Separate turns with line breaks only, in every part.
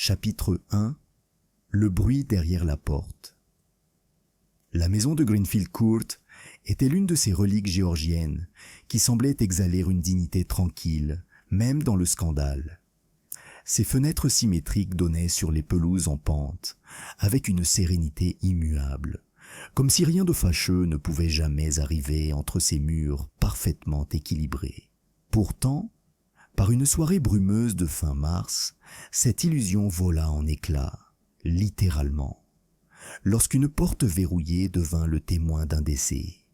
Chapitre 1. Le bruit derrière la porte. La maison de Greenfield Court était l'une de ces reliques géorgiennes qui semblaient exhaler une dignité tranquille, même dans le scandale. Ses fenêtres symétriques donnaient sur les pelouses en pente, avec une sérénité immuable, comme si rien de fâcheux ne pouvait jamais arriver entre ces murs parfaitement équilibrés. Pourtant, par une soirée brumeuse de fin mars, cette illusion vola en éclats, littéralement, lorsqu'une porte verrouillée devint le témoin d'un décès.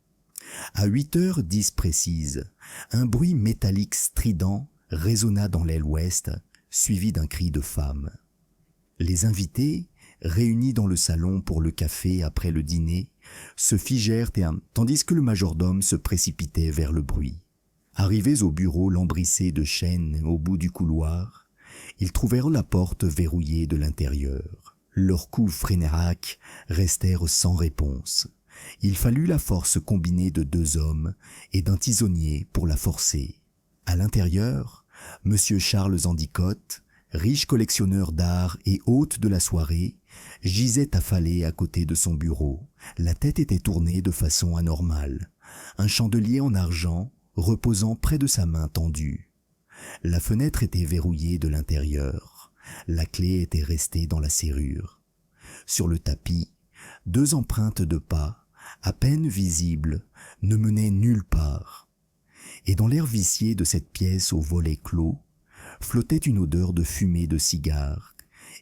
À 8h10 précises, un bruit métallique strident résonna dans l'aile ouest, suivi d'un cri de femme. Les invités, réunis dans le salon pour le café après le dîner, se figèrent tandis que le majordome se précipitait vers le bruit. Arrivés au bureau lambrissé de chêne au bout du couloir, ils trouvèrent la porte verrouillée de l'intérieur. Leurs coups frénéraques restèrent sans réponse. Il fallut la force combinée de 2 hommes et d'un tisonnier pour la forcer. À l'intérieur, Monsieur Charles Endicott, riche collectionneur d'art et hôte de la soirée, gisait affalé à côté de son bureau. La tête était tournée de façon anormale. Un chandelier en argent reposant près de sa main tendue. La fenêtre était verrouillée de l'intérieur. La clé était restée dans la serrure. Sur le tapis, 2 empreintes de pas, à peine visibles, ne menaient nulle part. Et dans l'air vicié de cette pièce aux volets clos, flottait une odeur de fumée de cigare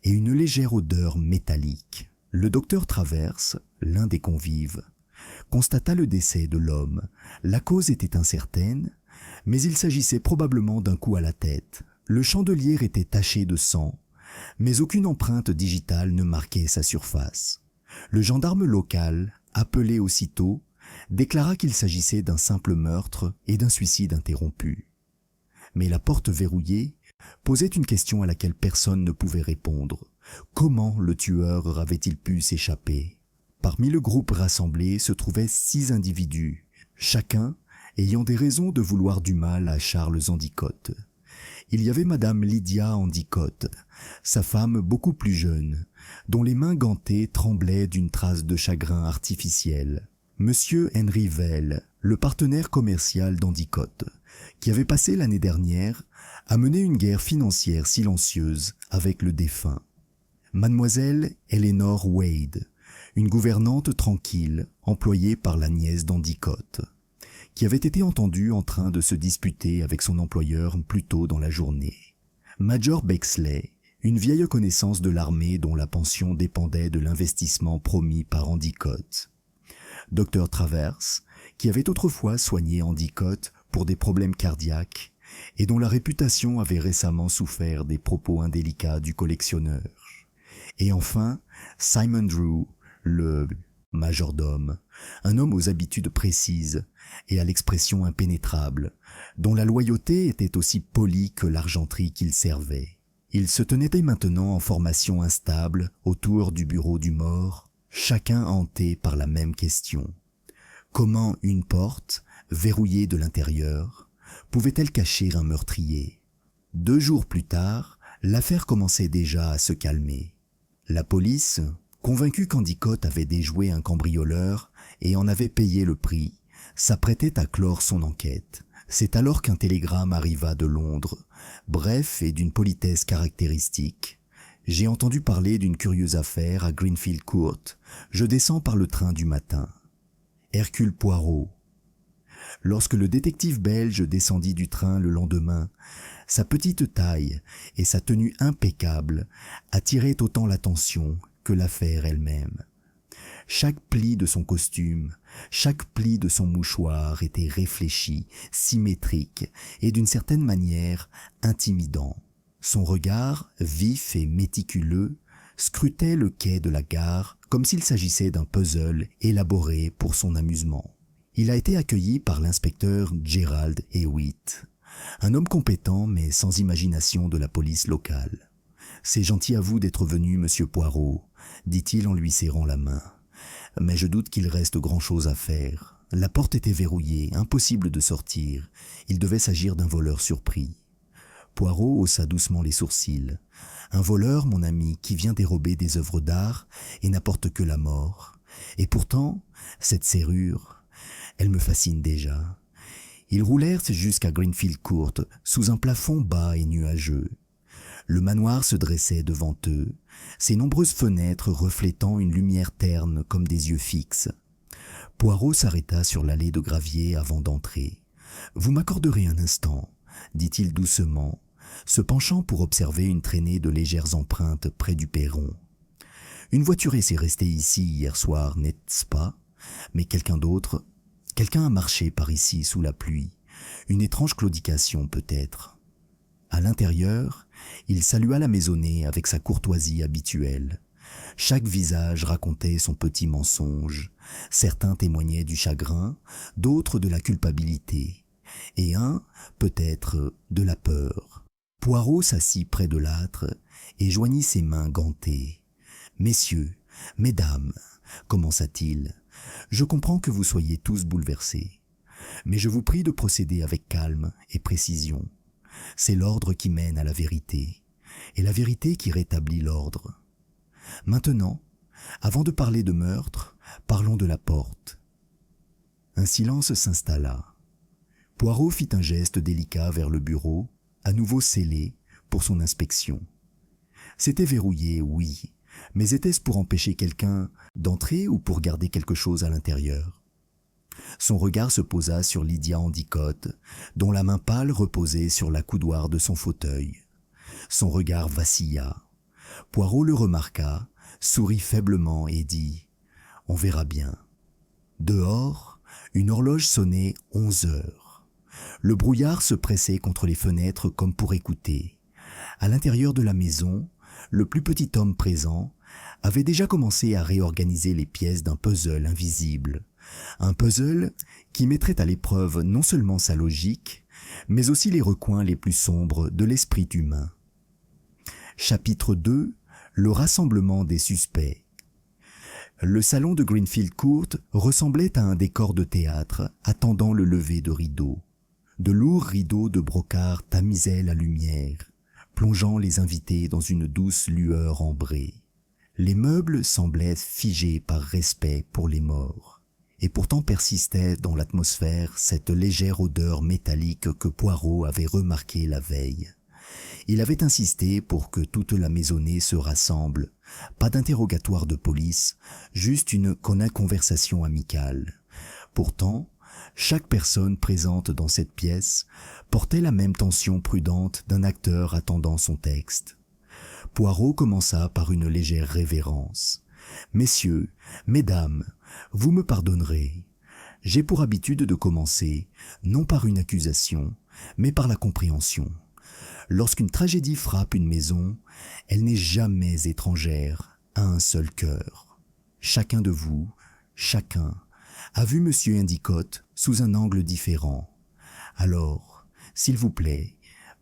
et une légère odeur métallique. Le docteur Travers, l'un des convives, constata le décès de l'homme. La cause était incertaine, mais il s'agissait probablement d'un coup à la tête. Le chandelier était taché de sang, mais aucune empreinte digitale ne marquait sa surface. Le gendarme local, appelé aussitôt, déclara qu'il s'agissait d'un simple meurtre et d'un suicide interrompu. Mais la porte verrouillée posait une question à laquelle personne ne pouvait répondre. Comment le tueur avait-il pu s'échapper ? Parmi le groupe rassemblé se trouvaient 6 individus, chacun ayant des raisons de vouloir du mal à Charles Endicott. Il y avait Madame Lydia Endicott, sa femme beaucoup plus jeune, dont les mains gantées tremblaient d'une trace de chagrin artificiel. Monsieur Henry Vell, le partenaire commercial d'Endicott, qui avait passé l'année dernière à mener une guerre financière silencieuse avec le défunt. Mademoiselle Eleanor Wade, une gouvernante tranquille, employée par la nièce d'Endicott, qui avait été entendue en train de se disputer avec son employeur plus tôt dans la journée. Major Bexley, une vieille connaissance de l'armée dont la pension dépendait de l'investissement promis par Endicott. Dr Travers, qui avait autrefois soigné Endicott pour des problèmes cardiaques et dont la réputation avait récemment souffert des propos indélicats du collectionneur. Et enfin, Simon Drew, le majordome, un homme aux habitudes précises et à l'expression impénétrable, dont la loyauté était aussi polie que l'argenterie qu'il servait. Il se tenait maintenant en formation instable autour du bureau du mort, chacun hanté par la même question. Comment une porte, verrouillée de l'intérieur, pouvait-elle cacher un meurtrier ? 2 jours plus tard, l'affaire commençait déjà à se calmer. La police, convaincue qu'Endicott avait déjoué un cambrioleur et en avait payé le prix, s'apprêtait à clore son enquête. C'est alors qu'un télégramme arriva de Londres, bref et d'une politesse caractéristique. « J'ai entendu parler d'une curieuse affaire à Greenfield Court. Je descends par le train du matin. Hercule Poirot. » Lorsque le détective belge descendit du train le lendemain, sa petite taille et sa tenue impeccable attiraient autant l'attention que l'affaire elle-même. Chaque pli de son costume, chaque pli de son mouchoir était réfléchi, symétrique et d'une certaine manière intimidant. Son regard, vif et méticuleux, scrutait le quai de la gare comme s'il s'agissait d'un puzzle élaboré pour son amusement. Il a été accueilli par l'inspecteur Gerald Hewitt, un homme compétent mais sans imagination de la police locale. « C'est gentil à vous d'être venu, monsieur Poirot », dit-il en lui serrant la main. « Mais je doute qu'il reste grand-chose à faire. La porte était verrouillée, impossible de sortir. Il devait s'agir d'un voleur surpris. » Poirot haussa doucement les sourcils. Un voleur, mon ami, qui vient dérober des œuvres d'art et n'apporte que la mort. Et pourtant, cette serrure, elle me fascine déjà. Ils roulèrent jusqu'à Greenfield Court, sous un plafond bas et nuageux. Le manoir se dressait devant eux, ses nombreuses fenêtres reflétant une lumière terne comme des yeux fixes. Poirot s'arrêta sur l'allée de gravier avant d'entrer. « Vous m'accorderez un instant ?» dit-il doucement, se penchant pour observer une traînée de légères empreintes près du perron. « Une voiturée s'est restée ici hier soir, n'est-ce pas? Mais quelqu'un d'autre, quelqu'un a marché par ici sous la pluie. Une étrange claudication peut-être. » À l'intérieur, il salua la maisonnée avec sa courtoisie habituelle. Chaque visage racontait son petit mensonge. Certains témoignaient du chagrin, d'autres de la culpabilité, et un, peut-être, de la peur. Poirot s'assit près de l'âtre et joignit ses mains gantées. « Messieurs, mesdames, commença-t-il, je comprends que vous soyez tous bouleversés, mais je vous prie de procéder avec calme et précision. C'est l'ordre qui mène à la vérité, et la vérité qui rétablit l'ordre. Maintenant, avant de parler de meurtre, parlons de la porte. » Un silence s'installa. Poirot fit un geste délicat vers le bureau, à nouveau scellé, pour son inspection. C'était verrouillé, oui, mais était-ce pour empêcher quelqu'un d'entrer ou pour garder quelque chose à l'intérieur? Son regard se posa sur Lydia Endicott, dont la main pâle reposait sur la coudoir de son fauteuil. Son regard vacilla. Poirot le remarqua, sourit faiblement et dit « On verra bien. » Dehors, une horloge sonnait 11 heures. Le brouillard se pressait contre les fenêtres comme pour écouter. À l'intérieur de la maison, le plus petit homme présent avait déjà commencé à réorganiser les pièces d'un puzzle invisible. Un puzzle qui mettrait à l'épreuve non seulement sa logique, mais aussi les recoins les plus sombres de l'esprit humain. Chapitre 2. Le rassemblement des suspects. Le salon de Greenfield Court ressemblait à un décor de théâtre attendant le lever de rideaux. De lourds rideaux de brocart tamisaient la lumière, plongeant les invités dans une douce lueur ambrée. Les meubles semblaient figés par respect pour les morts, et pourtant persistait dans l'atmosphère cette légère odeur métallique que Poirot avait remarquée la veille. Il avait insisté pour que toute la maisonnée se rassemble, pas d'interrogatoire de police, juste une conversation amicale. Pourtant, chaque personne présente dans cette pièce portait la même tension prudente d'un acteur attendant son texte. Poirot commença par une légère révérence. « Messieurs, mesdames, vous me pardonnerez. J'ai pour habitude de commencer, non par une accusation, mais par la compréhension. Lorsqu'une tragédie frappe une maison, elle n'est jamais étrangère à un seul cœur. Chacun de vous, chacun, a vu Monsieur Endicott sous un angle différent. Alors, s'il vous plaît,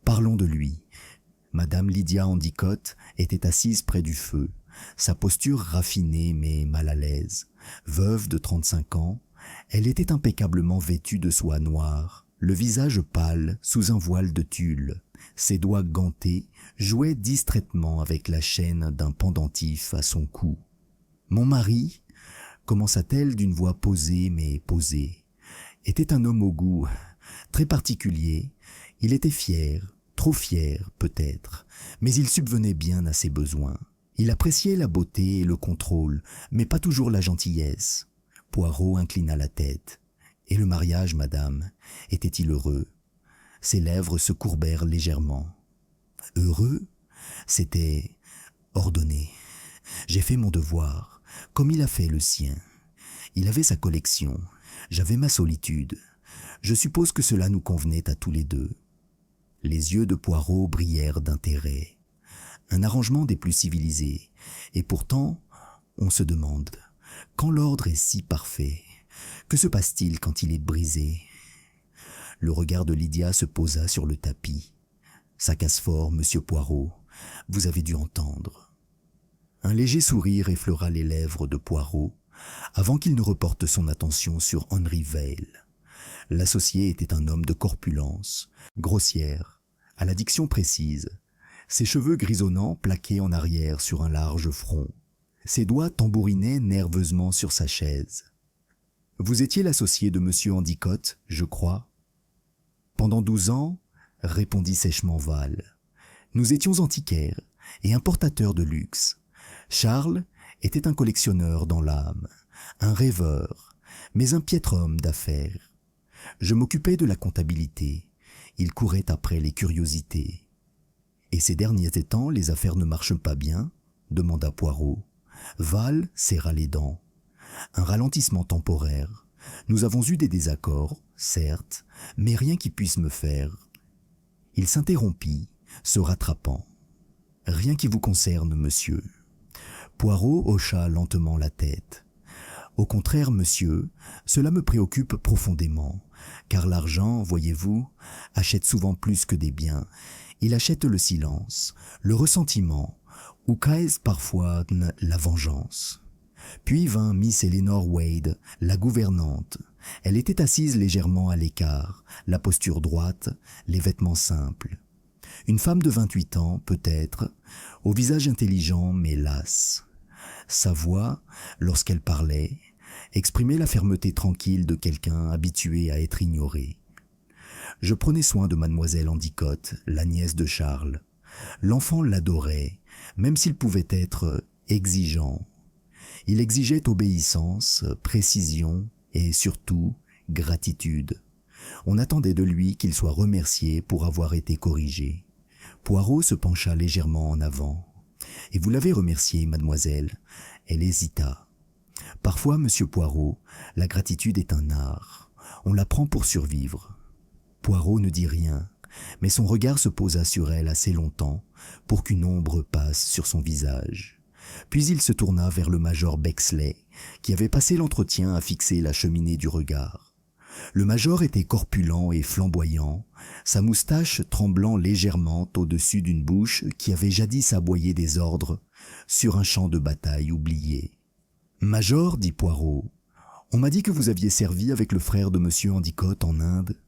parlons de lui. » Madame Lydia Endicott était assise près du feu, sa posture raffinée mais mal à l'aise. Veuve de 35 ans, elle était impeccablement vêtue de soie noire, le visage pâle sous un voile de tulle. Ses doigts gantés jouaient distraitement avec la chaîne d'un pendentif à son cou. « Mon mari, » commença-t-elle d'une voix posée mais posée, « était un homme au goût très particulier. Il était fier, trop fier peut-être, mais il subvenait bien à ses besoins. Il appréciait la beauté et le contrôle, mais pas toujours la gentillesse. » Poirot inclina la tête. « Et le mariage, madame, était-il heureux ?» Ses lèvres se courbèrent légèrement. « Heureux ? C'était ordonné. J'ai fait mon devoir, comme il a fait le sien. Il avait sa collection, j'avais ma solitude. Je suppose que cela nous convenait à tous les deux. » Les yeux de Poirot brillèrent d'intérêt. Un arrangement des plus civilisés. Et pourtant, on se demande, quand l'ordre est si parfait, que se passe-t-il quand il est brisé ? Le regard de Lydia se posa sur le tapis. « Ça casse fort, monsieur Poirot, vous avez dû entendre. » Un léger sourire effleura les lèvres de Poirot, avant qu'il ne reporte son attention sur Henry Vail. L'associé était un homme de corpulence, grossière, à la diction précise, ses cheveux grisonnants plaqués en arrière sur un large front. Ses doigts tambourinaient nerveusement sur sa chaise. « Vous étiez l'associé de Monsieur Endicott, je crois ?»« Pendant 12 ans, répondit sèchement Val. Nous étions antiquaires et importateurs de luxe. Charles était un collectionneur dans l'âme, un rêveur, mais un piètre homme d'affaires. Je m'occupais de la comptabilité. Il courait après les curiosités. « Et ces derniers temps, les affaires ne marchent pas bien ?» demanda Poirot. Val serra les dents. Un ralentissement temporaire. Nous avons eu des désaccords, certes, mais rien qui puisse me faire. Il s'interrompit, se rattrapant. Rien qui vous concerne, monsieur. Poirot hocha lentement la tête. Au contraire, monsieur, cela me préoccupe profondément, car l'argent, voyez-vous, achète souvent plus que des biens. Il achète le silence, le ressentiment, ou qu'est-ce parfois la vengeance. Puis vint Miss Eleanor Wade, la gouvernante. Elle était assise légèrement à l'écart, la posture droite, les vêtements simples. Une femme de 28 ans, peut-être, au visage intelligent mais las. Sa voix, lorsqu'elle parlait, exprimait la fermeté tranquille de quelqu'un habitué à être ignoré. Je prenais soin de mademoiselle Endicott, la nièce de Charles. L'enfant l'adorait, même s'il pouvait être exigeant. Il exigeait obéissance, précision et surtout gratitude. On attendait de lui qu'il soit remercié pour avoir été corrigé. Poirot se pencha légèrement en avant. « Et vous l'avez remercié, mademoiselle ?» Elle hésita. « Parfois, monsieur Poirot, la gratitude est un art. On l'apprend pour survivre. » Poirot ne dit rien, mais son regard se posa sur elle assez longtemps pour qu'une ombre passe sur son visage. Puis il se tourna vers le major Bexley, qui avait passé l'entretien à fixer la cheminée du regard. Le major était corpulent et flamboyant, sa moustache tremblant légèrement au-dessus d'une bouche qui avait jadis aboyé des ordres sur un champ de bataille oublié. « Major, dit Poirot, on m'a dit que vous aviez servi avec le frère de monsieur Endicott en Inde. »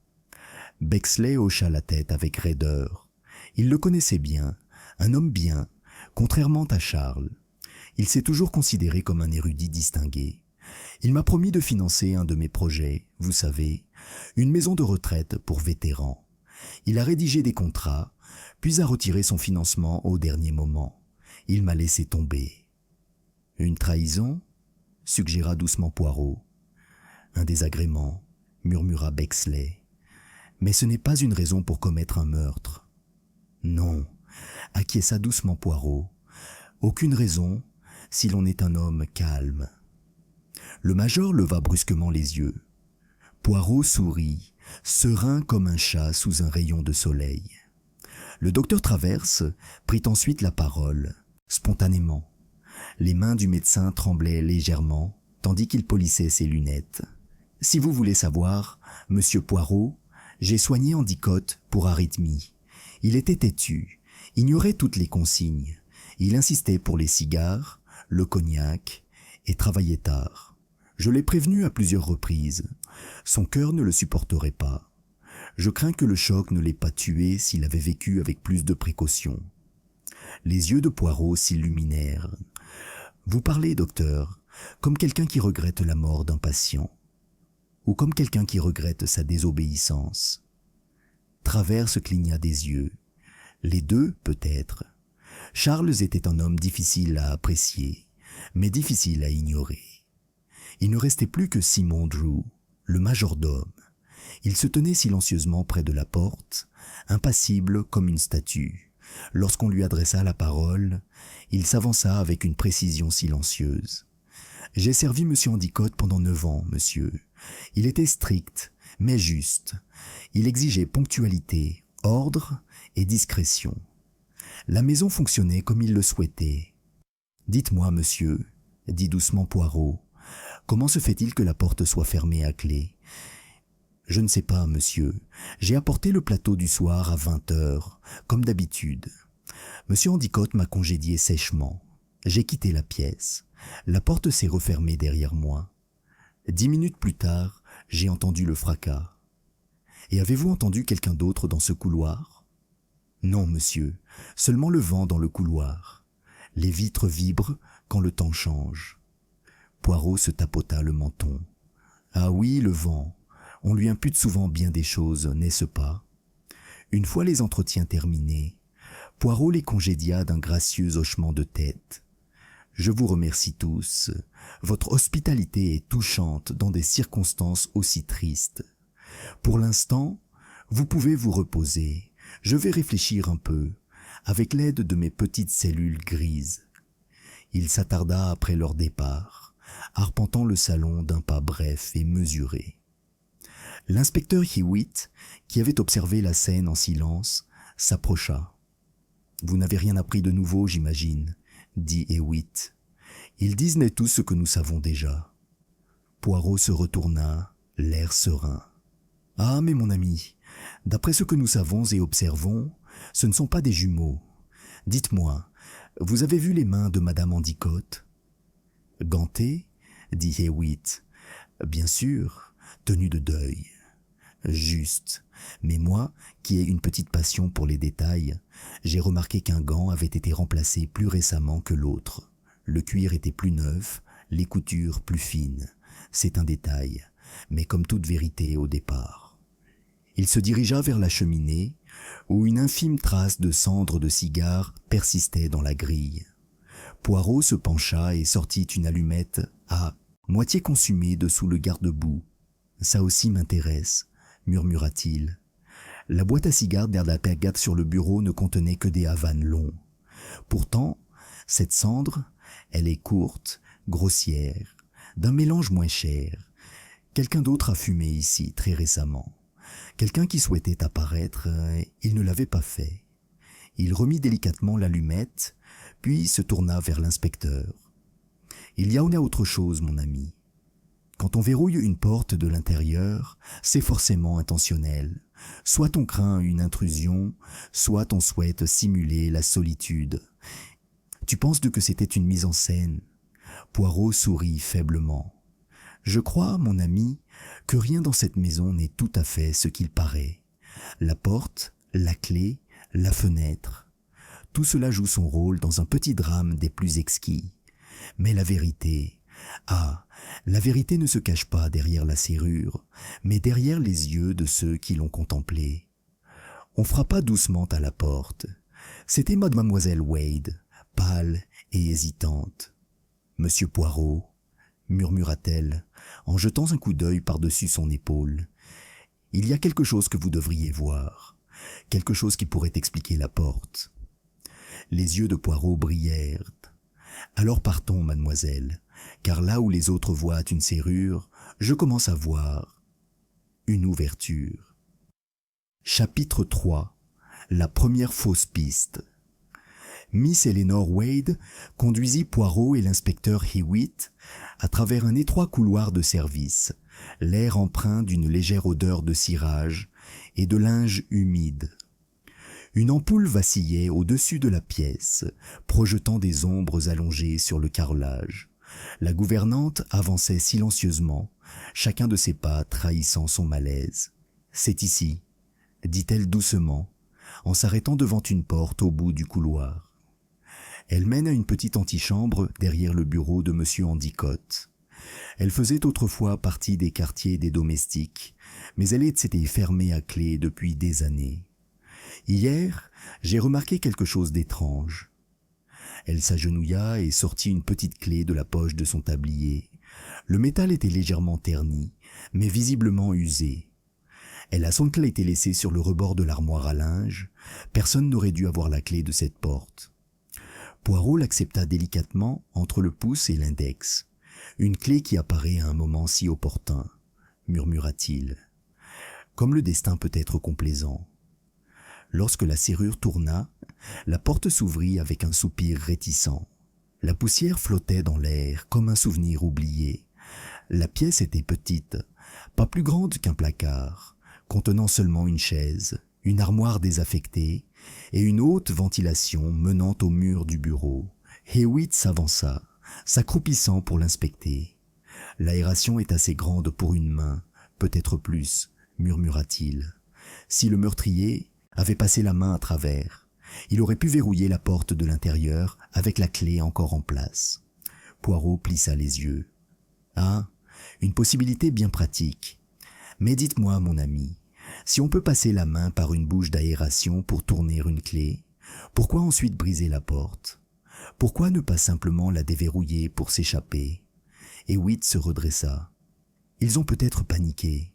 Bexley hocha la tête avec raideur. Il le connaissait bien, un homme bien, contrairement à Charles. Il s'est toujours considéré comme un érudit distingué. Il m'a promis de financer un de mes projets, vous savez, une maison de retraite pour vétérans. Il a rédigé des contrats, puis a retiré son financement au dernier moment. Il m'a laissé tomber. « Une trahison ?» suggéra doucement Poirot. « Un désagrément » murmura Bexley. « Mais ce n'est pas une raison pour commettre un meurtre. »« Non » acquiesça doucement Poirot. « Aucune raison, si l'on est un homme calme. » Le major leva brusquement les yeux. Poirot sourit, serein comme un chat sous un rayon de soleil. Le docteur Travers prit ensuite la parole, spontanément. Les mains du médecin tremblaient légèrement, tandis qu'il polissait ses lunettes. « Si vous voulez savoir, monsieur Poirot, j'ai soigné Endicott pour arythmie. Il était têtu, ignorait toutes les consignes. Il insistait pour les cigares, le cognac et travaillait tard. Je l'ai prévenu à plusieurs reprises. Son cœur ne le supporterait pas. Je crains que le choc ne l'ait pas tué s'il avait vécu avec plus de précaution. » Les yeux de Poirot s'illuminèrent. « Vous parlez, docteur, comme quelqu'un qui regrette la mort d'un patient, ou comme quelqu'un qui regrette sa désobéissance. » Travers cligna des yeux. Les deux, peut-être. Charles était un homme difficile à apprécier, mais difficile à ignorer. Il ne restait plus que Simon Drew, le majordome. Il se tenait silencieusement près de la porte, impassible comme une statue. Lorsqu'on lui adressa la parole, il s'avança avec une précision silencieuse. « J'ai servi monsieur Endicott pendant 9 ans, monsieur. Il était strict, mais juste. Il exigeait ponctualité, ordre et discrétion. La maison fonctionnait comme il le souhaitait. « Dites-moi, monsieur, » dit doucement Poirot, « comment se fait-il que la porte soit fermée à clé ? » « Je ne sais pas, monsieur. J'ai apporté le plateau du soir à 20 heures, comme d'habitude. Monsieur Endicott m'a congédié sèchement. J'ai quitté la pièce. La porte s'est refermée derrière moi. 10 minutes plus tard, j'ai entendu le fracas. Et avez-vous entendu quelqu'un d'autre dans ce couloir ? Non, monsieur, seulement le vent dans le couloir. Les vitres vibrent quand le temps change. Poirot se tapota le menton. Ah oui, le vent. On lui impute souvent bien des choses, n'est-ce pas? Une fois les entretiens terminés, Poirot les congédia d'un gracieux hochement de tête. Je vous remercie tous. Votre hospitalité est touchante dans des circonstances aussi tristes. Pour l'instant, vous pouvez vous reposer. Je vais réfléchir un peu, avec l'aide de mes petites cellules grises. Il s'attarda après leur départ, arpentant le salon d'un pas bref et mesuré. L'inspecteur Hewitt, qui avait observé la scène en silence, s'approcha. « Vous n'avez rien appris de nouveau, j'imagine, » dit Hewitt. « Ils disent tout ce que nous savons déjà. » Poirot se retourna, l'air serein. « Ah, mais mon ami, d'après ce que nous savons et observons, ce ne sont pas des jumeaux. Dites-moi, vous avez vu les mains de Madame Endicott ?»« Gantées ?» dit Hewitt. « Bien sûr, tenues de deuil. » Juste. Mais moi, qui ai une petite passion pour les détails, j'ai remarqué qu'un gant avait été remplacé plus récemment que l'autre. Le cuir était plus neuf, les coutures plus fines. C'est un détail, mais comme toute vérité au départ. Il se dirigea vers la cheminée, où une infime trace de cendre de cigare persistait dans la grille. Poirot se pencha et sortit une allumette à moitié consumée dessous le garde-boue. « Ça aussi m'intéresse », murmura-t-il. La boîte à cigares d'Erdapagate sur le bureau ne contenait que des havanes longs. Pourtant, cette cendre, elle est courte, grossière, d'un mélange moins cher. Quelqu'un d'autre a fumé ici très récemment. Quelqu'un qui souhaitait apparaître, il ne l'avait pas fait. Il remit délicatement l'allumette, puis se tourna vers l'inspecteur. « Il y a autre chose, mon ami. Quand on verrouille une porte de l'intérieur, c'est forcément intentionnel. Soit on craint une intrusion, soit on souhaite simuler la solitude. Tu penses que c'était une mise en scène ?» Poirot sourit faiblement. « Je crois, mon ami, que rien dans cette maison n'est tout à fait ce qu'il paraît. La porte, la clé, la fenêtre. Tout cela joue son rôle dans un petit drame des plus exquis. Mais la vérité... Ah, la vérité ne se cache pas derrière la serrure, mais derrière les yeux de ceux qui l'ont contemplée. On frappa doucement à la porte. C'était mademoiselle Wade, pâle et hésitante. « Monsieur Poirot, » murmura-t-elle, en jetant un coup d'œil par-dessus son épaule, « il y a quelque chose que vous devriez voir, quelque chose qui pourrait expliquer la porte. » Les yeux de Poirot brillèrent. « Alors partons, mademoiselle, car là où les autres voient une serrure, je commence à voir une ouverture. » Chapitre 3. La première fausse piste. Miss Eleanor Wade conduisit Poirot et l'inspecteur Hewitt à travers un étroit couloir de service, l'air empreint d'une légère odeur de cirage et de linge humide. Une ampoule vacillait au-dessus de la pièce, projetant des ombres allongées sur le carrelage. La gouvernante avançait silencieusement, chacun de ses pas trahissant son malaise. « C'est ici », dit-elle doucement, en s'arrêtant devant une porte au bout du couloir. Elle mène à une petite antichambre derrière le bureau de M. Endicott. Elle faisait autrefois partie des quartiers des domestiques, mais elle s'était fermée à clé depuis des années. Hier, j'ai remarqué quelque chose d'étrange. Elle s'agenouilla et sortit une petite clé de la poche de son tablier. Le métal était légèrement terni, mais visiblement usé. Elle a sans clé été laissée sur le rebord de l'armoire à linge. Personne n'aurait dû avoir la clé de cette porte. Poirot l'accepta délicatement entre le pouce et l'index. « Une clé qui apparaît à un moment si opportun, » murmura-t-il. « Comme le destin peut être complaisant. » Lorsque la serrure tourna, la porte s'ouvrit avec un soupir réticent. La poussière flottait dans l'air comme un souvenir oublié. La pièce était petite, pas plus grande qu'un placard, contenant seulement une chaise, une armoire désaffectée et une haute ventilation menant au mur du bureau. Hewitt s'avança, s'accroupissant pour l'inspecter. « L'aération est assez grande pour une main, peut-être plus, » murmura-t-il. « Si le meurtrier, avait passé la main à travers. Il aurait pu verrouiller la porte de l'intérieur avec la clé encore en place. Poirot plissa les yeux. Ah, une possibilité bien pratique. Mais dites-moi, mon ami, si on peut passer la main par une bouche d'aération pour tourner une clé, pourquoi ensuite briser la porte? Pourquoi ne pas simplement la déverrouiller pour s'échapper? Hewitt se redressa. Ils ont peut-être paniqué.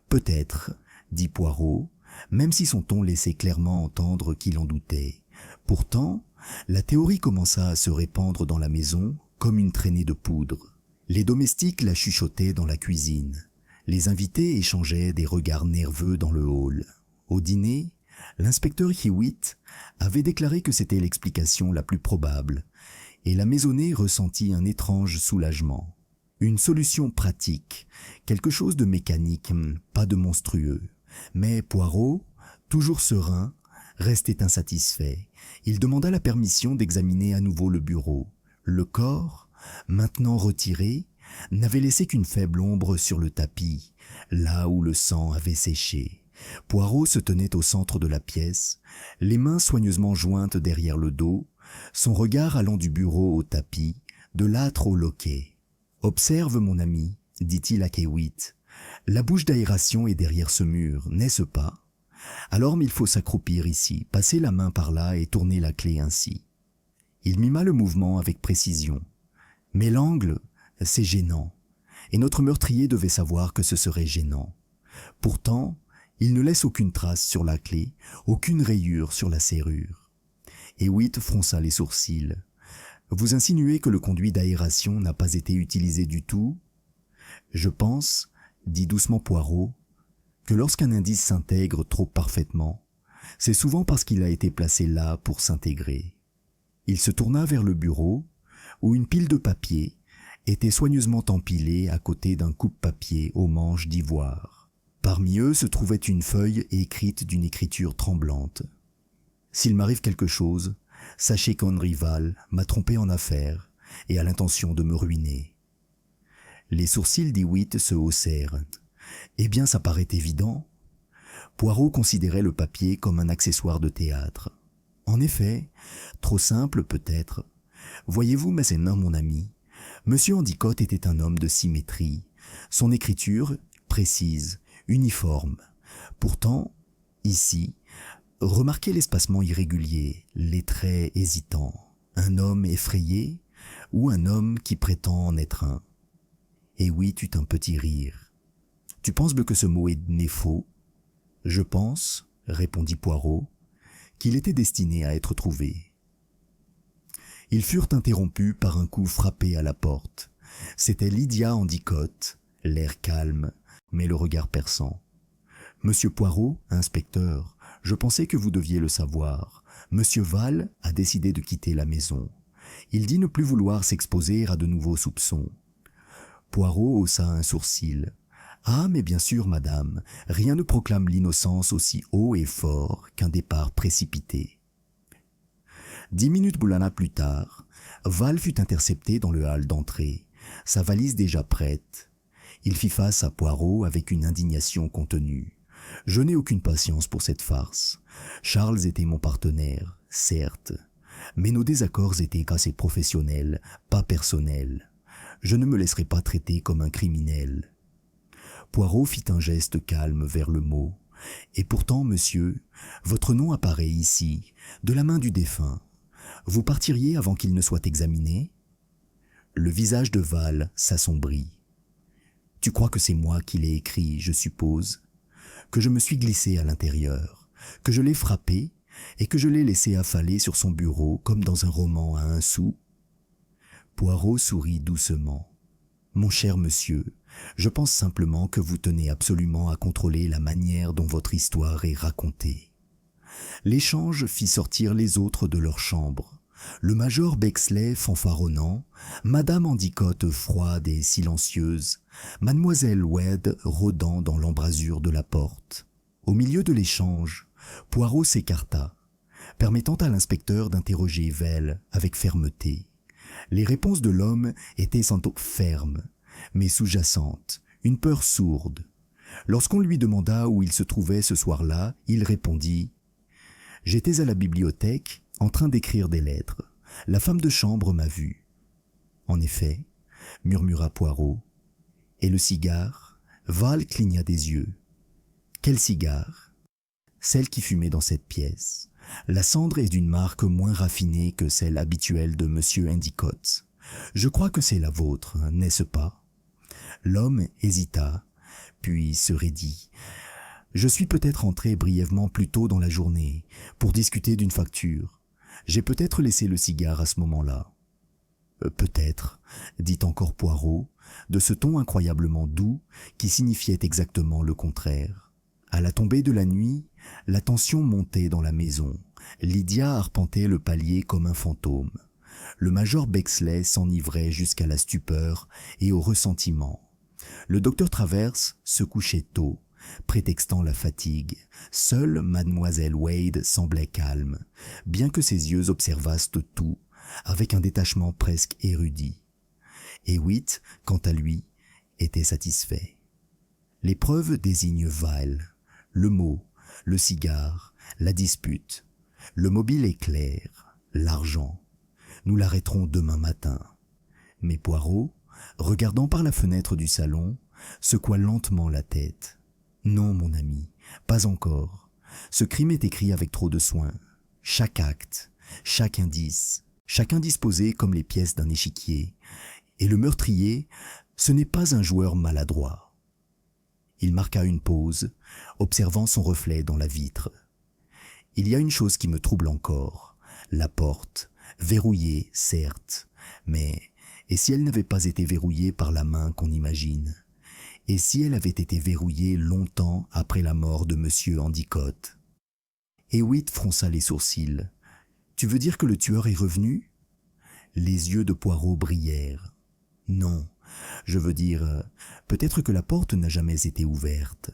Peut-être, dit Poirot, même si son ton laissait clairement entendre qu'il en doutait. Pourtant, la théorie commença à se répandre dans la maison comme une traînée de poudre. Les domestiques la chuchotaient dans la cuisine. Les invités échangeaient des regards nerveux dans le hall. Au dîner, l'inspecteur Hewitt avait déclaré que c'était l'explication la plus probable, et la maisonnée ressentit un étrange soulagement. Une solution pratique, quelque chose de mécanique, pas de monstrueux. Mais Poirot, toujours serein, restait insatisfait. Il demanda la permission d'examiner à nouveau le bureau. Le corps, maintenant retiré, n'avait laissé qu'une faible ombre sur le tapis, là où le sang avait séché. Poirot se tenait au centre de la pièce, les mains soigneusement jointes derrière le dos, son regard allant du bureau au tapis, de l'âtre au loquet. « Observe, mon ami, dit-il à Hewitt. La bouche d'aération est derrière ce mur, n'est-ce pas? Alors il faut s'accroupir ici, passer la main par là et tourner la clé ainsi. » Il mima le mouvement avec précision. Mais l'angle, c'est gênant, et notre meurtrier devait savoir que ce serait gênant. Pourtant, il ne laisse aucune trace sur la clé, aucune rayure sur la serrure. Hewitt fronça les sourcils. « Vous insinuez que le conduit d'aération n'a pas été utilisé du tout? » « Je pense, dit doucement Poirot, que lorsqu'un indice s'intègre trop parfaitement, c'est souvent parce qu'il a été placé là pour s'intégrer. » Il se tourna vers le bureau, où une pile de papier était soigneusement empilée à côté d'un coupe-papier aux manches d'ivoire. Parmi eux se trouvait une feuille écrite d'une écriture tremblante. « S'il m'arrive quelque chose, sachez qu'Henry Val m'a trompé en affaires et a l'intention de me ruiner. » Les sourcils d'Hewitt se haussèrent. « Eh bien, ça paraît évident. » Poirot considérait le papier comme un accessoire de théâtre. En effet, trop simple peut-être. Voyez-vous, Masséna, mon ami, Monsieur Endicott était un homme de symétrie. Son écriture, précise, uniforme. Pourtant, ici, remarquez l'espacement irrégulier, les traits hésitants. Un homme effrayé ou un homme qui prétend en être un? Hewitt eut un petit rire. « Tu penses que ce mot est né faux? »« Je pense, répondit Poirot, qu'il était destiné à être trouvé. » Ils furent interrompus par un coup frappé à la porte. C'était Lydia Endicott, l'air calme, mais le regard perçant. « Monsieur Poirot, inspecteur, je pensais que vous deviez le savoir. Monsieur Val a décidé de quitter la maison. Il dit ne plus vouloir s'exposer à de nouveaux soupçons. » Poirot haussa un sourcil. « Ah, mais bien sûr, madame, rien ne proclame l'innocence aussi haut et fort qu'un départ précipité. » 10 minutes boulana plus tard, Val fut intercepté dans le hall d'entrée, sa valise déjà prête. Il fit face à Poirot avec une indignation contenue. « Je n'ai aucune patience pour cette farce. Charles était mon partenaire, certes, mais nos désaccords étaient assez professionnels, pas personnels. Je ne me laisserai pas traiter comme un criminel. » Poirot fit un geste calme vers le mot. « Et pourtant, monsieur, votre nom apparaît ici, de la main du défunt. Vous partiriez avant qu'il ne soit examiné ?» Le visage de Val s'assombrit. « Tu crois que c'est moi qui l'ai écrit, je suppose, que je me suis glissé à l'intérieur, que je l'ai frappé et que je l'ai laissé affaler sur son bureau comme dans un roman à 1 sou ?» Poirot sourit doucement. « Mon cher monsieur, je pense simplement que vous tenez absolument à contrôler la manière dont votre histoire est racontée. » L'échange fit sortir les autres de leur chambre. Le major Bexley fanfaronnant, Madame Endicott froide et silencieuse, Mademoiselle Wade rôdant dans l'embrasure de la porte. Au milieu de l'échange, Poirot s'écarta, permettant à l'inspecteur d'interroger Val avec fermeté. Les réponses de l'homme étaient sans doute fermes, mais sous-jacentes, une peur sourde. Lorsqu'on lui demanda où il se trouvait ce soir-là, il répondit J'étais à la bibliothèque, en train d'écrire des lettres. La femme de chambre m'a vu. En effet, murmura Poirot. Et le cigare? Val cligna des yeux. Quel cigare? Celle qui fumait dans cette pièce. La cendre est d'une marque moins raffinée que celle habituelle de Monsieur Endicott. Je crois que c'est la vôtre, n'est-ce pas? L'homme hésita, puis se raidit. Je suis peut-être entré brièvement plus tôt dans la journée pour discuter d'une facture. J'ai peut-être laissé le cigare à ce moment-là. Peut-être, dit encore Poirot, de ce ton incroyablement doux qui signifiait exactement le contraire. À la tombée de la nuit, la tension montait dans la maison. Lydia arpentait le palier comme un fantôme. Le major Bexley s'enivrait jusqu'à la stupeur et au ressentiment. Le docteur Travers se couchait tôt, prétextant la fatigue. Seule mademoiselle Wade semblait calme, bien que ses yeux observassent tout, avec un détachement presque érudit. Hewitt, quant à lui, était satisfait. Les preuves désignent Val, le mot, le cigare, la dispute. Le mobile est clair, l'argent. Nous l'arrêterons demain matin. Mais Poirot, regardant par la fenêtre du salon, secoua lentement la tête. Non, mon ami, pas encore. Ce crime est écrit avec trop de soin. Chaque acte, chaque indice, chacun disposé comme les pièces d'un échiquier. Et le meurtrier, ce n'est pas un joueur maladroit. Il marqua une pause, observant son reflet dans la vitre. Il y a une chose qui me trouble encore, la porte, verrouillée, certes, mais et si elle n'avait pas été verrouillée par la main qu'on imagine? Et si elle avait été verrouillée longtemps après la mort de Monsieur Endicott? Hewitt fronça les sourcils. Tu veux dire que le tueur est revenu? Les yeux de Poirot brillèrent. Non, je veux dire, peut-être que la porte n'a jamais été ouverte.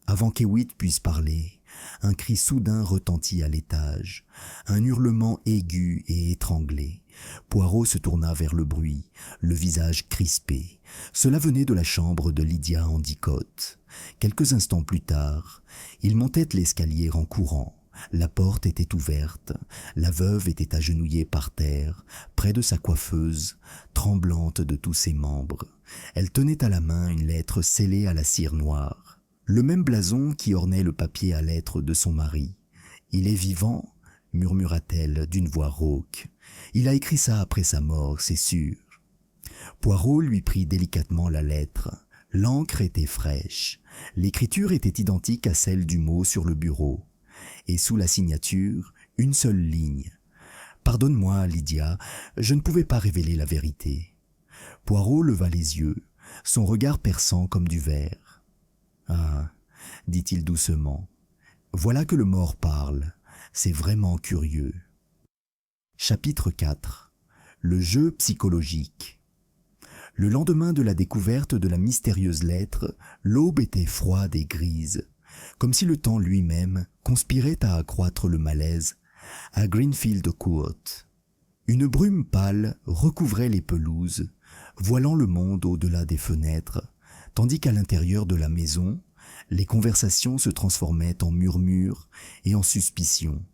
Avant qu'Hewitt puisse parler, un cri soudain retentit à l'étage, un hurlement aigu et étranglé. Poirot se tourna vers le bruit, le visage crispé. Cela venait de la chambre de Lydia Endicott. Quelques instants plus tard, il montait l'escalier en courant. La porte était ouverte, la veuve était agenouillée par terre, près de sa coiffeuse, tremblante de tous ses membres. Elle tenait à la main une lettre scellée à la cire noire. Le même blason qui ornait le papier à lettres de son mari. « Il est vivant ?» murmura-t-elle d'une voix rauque. « Il a écrit ça après sa mort, c'est sûr. » Poirot lui prit délicatement la lettre. L'encre était fraîche. L'écriture était identique à celle du mot sur le bureau. Et sous la signature, une seule ligne. « Pardonne-moi, Lydia, je ne pouvais pas révéler la vérité. » Poirot leva les yeux, son regard perçant comme du verre. « Ah, dit-il doucement, voilà que le mort parle, c'est vraiment curieux. » Chapitre 4. Le jeu psychologique. Le lendemain de la découverte de la mystérieuse lettre, l'aube était froide et grise, comme si le temps lui-même conspirait à accroître le malaise à Greenfield Court. Une brume pâle recouvrait les pelouses, voilant le monde au-delà des fenêtres, tandis qu'à l'intérieur de la maison, les conversations se transformaient en murmures et en suspicions.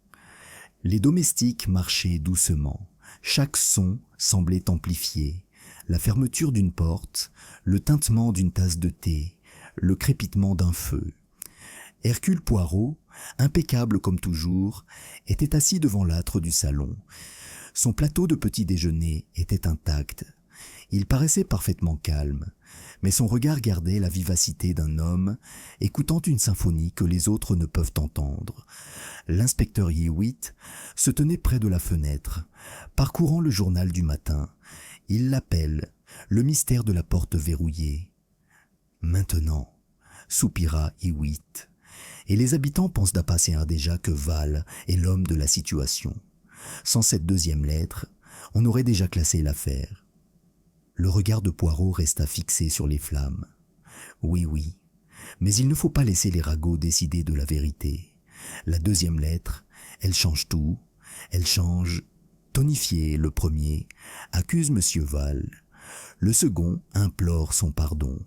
Les domestiques marchaient doucement, chaque son semblait amplifié, la fermeture d'une porte, le tintement d'une tasse de thé, le crépitement d'un feu. Hercule Poirot, impeccable comme toujours, était assis devant l'âtre du salon. Son plateau de petit déjeuner était intact. Il paraissait parfaitement calme, mais son regard gardait la vivacité d'un homme écoutant une symphonie que les autres ne peuvent entendre. L'inspecteur Hewitt se tenait près de la fenêtre, parcourant le journal du matin. Il l'appelle « Le mystère de la porte verrouillée ». « Maintenant », soupira Hewitt, et les habitants pensent d'Apacéa déjà que Val est l'homme de la situation. Sans cette deuxième lettre, on aurait déjà classé l'affaire. Le regard de Poirot resta fixé sur les flammes. Oui, mais il ne faut pas laisser les ragots décider de la vérité. La deuxième lettre, elle change tout. Elle change. Tonifié, le premier, accuse Monsieur Val. Le second implore son pardon.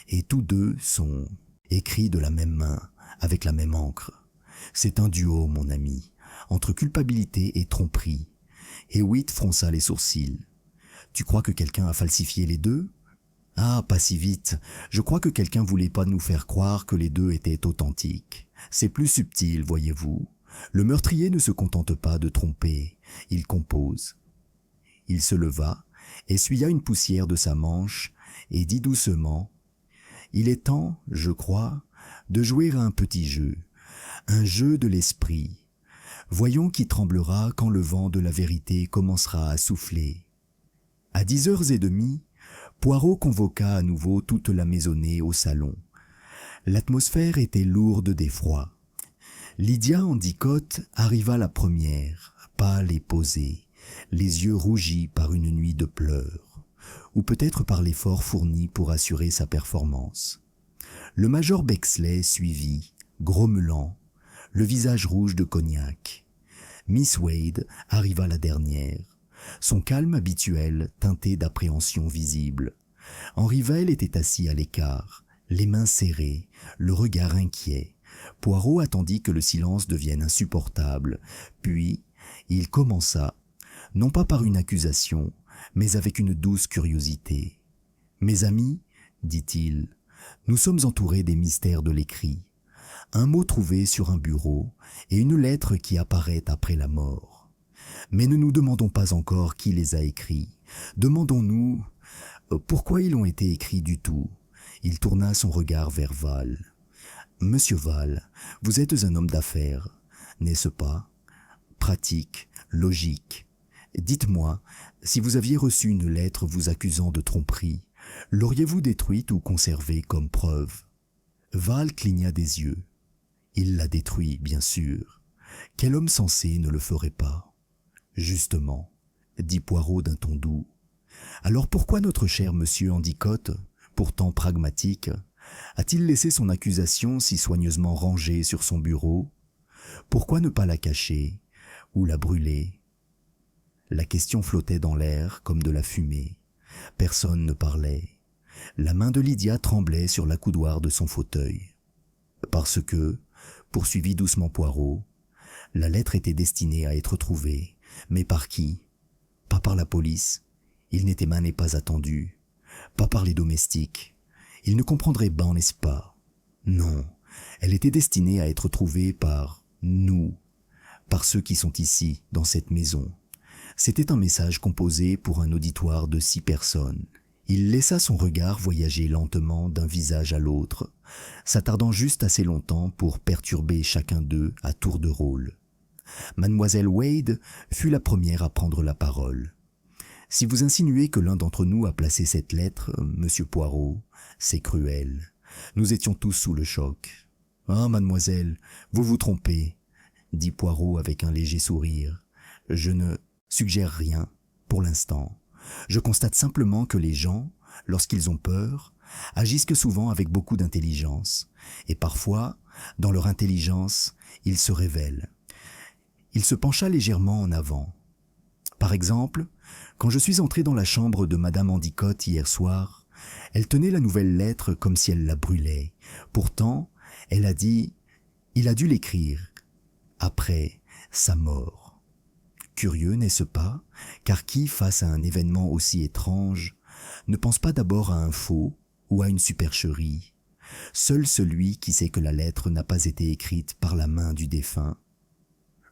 Et tous deux sont écrits de la même main, avec la même encre. C'est un duo, mon ami, entre culpabilité et tromperie. Hewitt fronça les sourcils. Tu crois que quelqu'un a falsifié les deux? Ah, pas si vite. Je crois que quelqu'un voulait pas nous faire croire que les deux étaient authentiques. C'est plus subtil, voyez-vous. Le meurtrier ne se contente pas de tromper, il compose. Il se leva, essuya une poussière de sa manche et dit doucement « Il est temps, je crois, de jouer à un petit jeu, un jeu de l'esprit. Voyons qui tremblera quand le vent de la vérité commencera à souffler. » À 10h30, Poirot convoqua à nouveau toute la maisonnée au salon. L'atmosphère était lourde d'effroi. Lydia Endicott arriva la première, pâle et posée, les yeux rougis par une nuit de pleurs, ou peut-être par l'effort fourni pour assurer sa performance. Le major Bexley suivit, grommelant, le visage rouge de cognac. Miss Wade arriva la dernière, son calme habituel teinté d'appréhension visible. Henri Vail était assis à l'écart, les mains serrées, le regard inquiet. Poirot attendit que le silence devienne insupportable, puis il commença, non pas par une accusation, mais avec une douce curiosité. « Mes amis, dit-il, nous sommes entourés des mystères de l'écrit. Un mot trouvé sur un bureau et une lettre qui apparaît après la mort. Mais ne nous demandons pas encore qui les a écrits. Demandons-nous pourquoi ils ont été écrits du tout. » Il tourna son regard vers Val. « Monsieur Val, vous êtes un homme d'affaires, n'est-ce pas? Pratique, logique. Dites-moi, si vous aviez reçu une lettre vous accusant de tromperie, l'auriez-vous détruite ou conservée comme preuve? » Val cligna des yeux. Il l'a détruit, bien sûr. Quel homme sensé ne le ferait pas? Justement, dit Poirot d'un ton doux. Alors pourquoi notre cher monsieur Endicott, pourtant pragmatique, a-t-il laissé son accusation si soigneusement rangée sur son bureau? Pourquoi ne pas la cacher ou la brûler? La question flottait dans l'air comme de la fumée. Personne ne parlait. La main de Lydia tremblait sur l'accoudoir de son fauteuil. Parce que, poursuivit doucement Poirot, la lettre était destinée à être trouvée. Mais par qui? Pas par la police. Il n'était même pas attendu. Pas par les domestiques. Il ne comprendrait ben, n'est-ce pas? Non, elle était destinée à être trouvée par nous, par ceux qui sont ici, dans cette maison. C'était un message composé pour un auditoire de 6 personnes. Il laissa son regard voyager lentement d'un visage à l'autre, s'attardant juste assez longtemps pour perturber chacun d'eux à tour de rôle. Mademoiselle Wade fut la première à prendre la parole. « Si vous insinuez que l'un d'entre nous a placé cette lettre, monsieur Poirot, c'est cruel. Nous étions tous sous le choc. »« Ah, mademoiselle, vous vous trompez, » dit Poirot avec un léger sourire. « Je ne suggère rien, pour l'instant. Je constate simplement que les gens, lorsqu'ils ont peur, agissent que souvent avec beaucoup d'intelligence. Et parfois, dans leur intelligence, ils se révèlent. » Il se pencha légèrement en avant. « Par exemple, quand je suis entré dans la chambre de Madame Endicott hier soir, elle tenait la nouvelle lettre comme si elle la brûlait. Pourtant, elle a dit « Il a dû l'écrire après sa mort. » Curieux, n'est-ce pas? Car qui, face à un événement aussi étrange, ne pense pas d'abord à un faux ou à une supercherie? Seul celui qui sait que la lettre n'a pas été écrite par la main du défunt.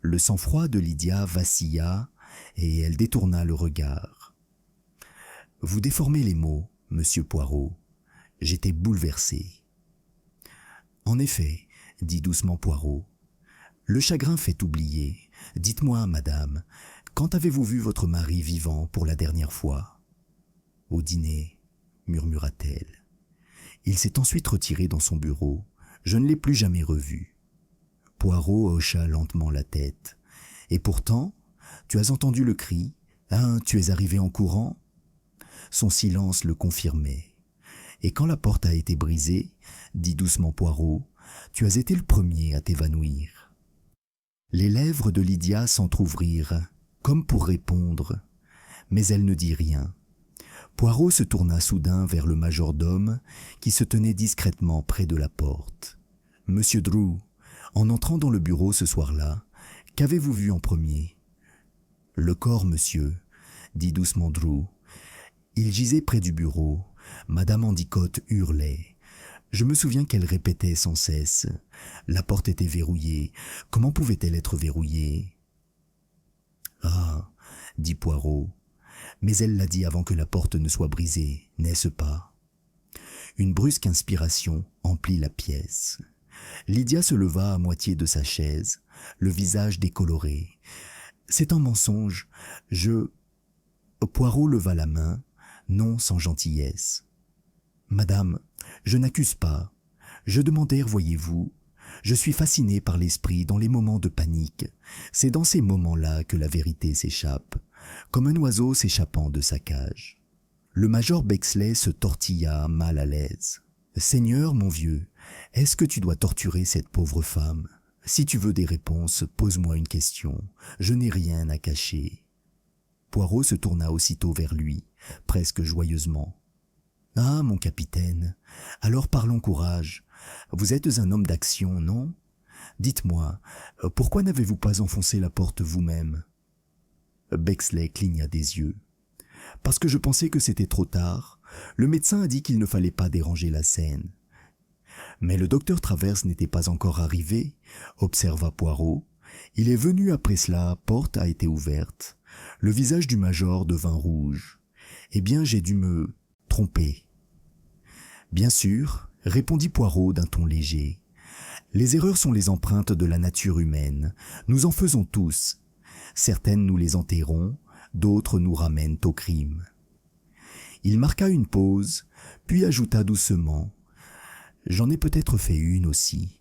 Le sang-froid de Lydia vacilla et elle détourna le regard. « Vous déformez les mots, monsieur Poirot. J'étais bouleversé. » « En effet, dit doucement Poirot, le chagrin fait oublier. Dites-moi, madame, quand avez-vous vu votre mari vivant pour la dernière fois? »« Au dîner, murmura-t-elle. Il s'est ensuite retiré dans son bureau. Je ne l'ai plus jamais revu. » Poirot hocha lentement la tête. « Et pourtant, tu as entendu le cri? Hein, tu es arrivé en courant ?» Son silence le confirmait. « Et quand la porte a été brisée, dit doucement Poirot, tu as été le premier à t'évanouir. » Les lèvres de Lydia s'entr'ouvrirent, comme pour répondre, mais elle ne dit rien. Poirot se tourna soudain vers le majordome qui se tenait discrètement près de la porte. « Monsieur Drew, En entrant dans le bureau ce soir-là, qu'avez-vous vu en premier ? Le corps, monsieur, dit doucement Drew. Il gisait près du bureau. Madame Endicott hurlait. Je me souviens qu'elle répétait sans cesse. La porte était verrouillée. Comment pouvait-elle être verrouillée ? Ah, dit Poirot. Mais elle l'a dit avant que la porte ne soit brisée, n'est-ce pas ? Une brusque inspiration emplit la pièce. Lydia se leva à moitié de sa chaise, le visage décoloré. C'est un mensonge. Poirot leva la main, non sans gentillesse. Madame, je n'accuse pas. Je demandais, voyez-vous. Je suis fasciné par l'esprit dans les moments de panique. C'est dans ces moments-là que la vérité s'échappe, comme un oiseau s'échappant de sa cage. Le major Bexley se tortilla mal à l'aise. « Seigneur, mon vieux, est-ce que tu dois torturer cette pauvre femme ? Si tu veux des réponses, pose-moi une question. Je n'ai rien à cacher. » Poirot se tourna aussitôt vers lui, presque joyeusement. « Ah, mon capitaine, alors parlons courage. Vous êtes un homme d'action, non ? Dites-moi, pourquoi n'avez-vous pas enfoncé la porte vous-même » Bexley cligna des yeux. « Parce que je pensais que c'était trop tard. Le médecin a dit qu'il ne fallait pas déranger la scène. » « Mais le docteur Travers n'était pas encore arrivé, » observa Poirot. « Il est venu après cela, la porte a été ouverte. Le visage du major devint rouge. Eh bien, j'ai dû me tromper. »« Bien sûr, » répondit Poirot d'un ton léger. « Les erreurs sont les empreintes de la nature humaine. Nous en faisons tous. Certaines nous les enterrons, d'autres nous ramènent au crime. » Il marqua une pause, puis ajouta doucement. « J'en ai peut-être fait une aussi.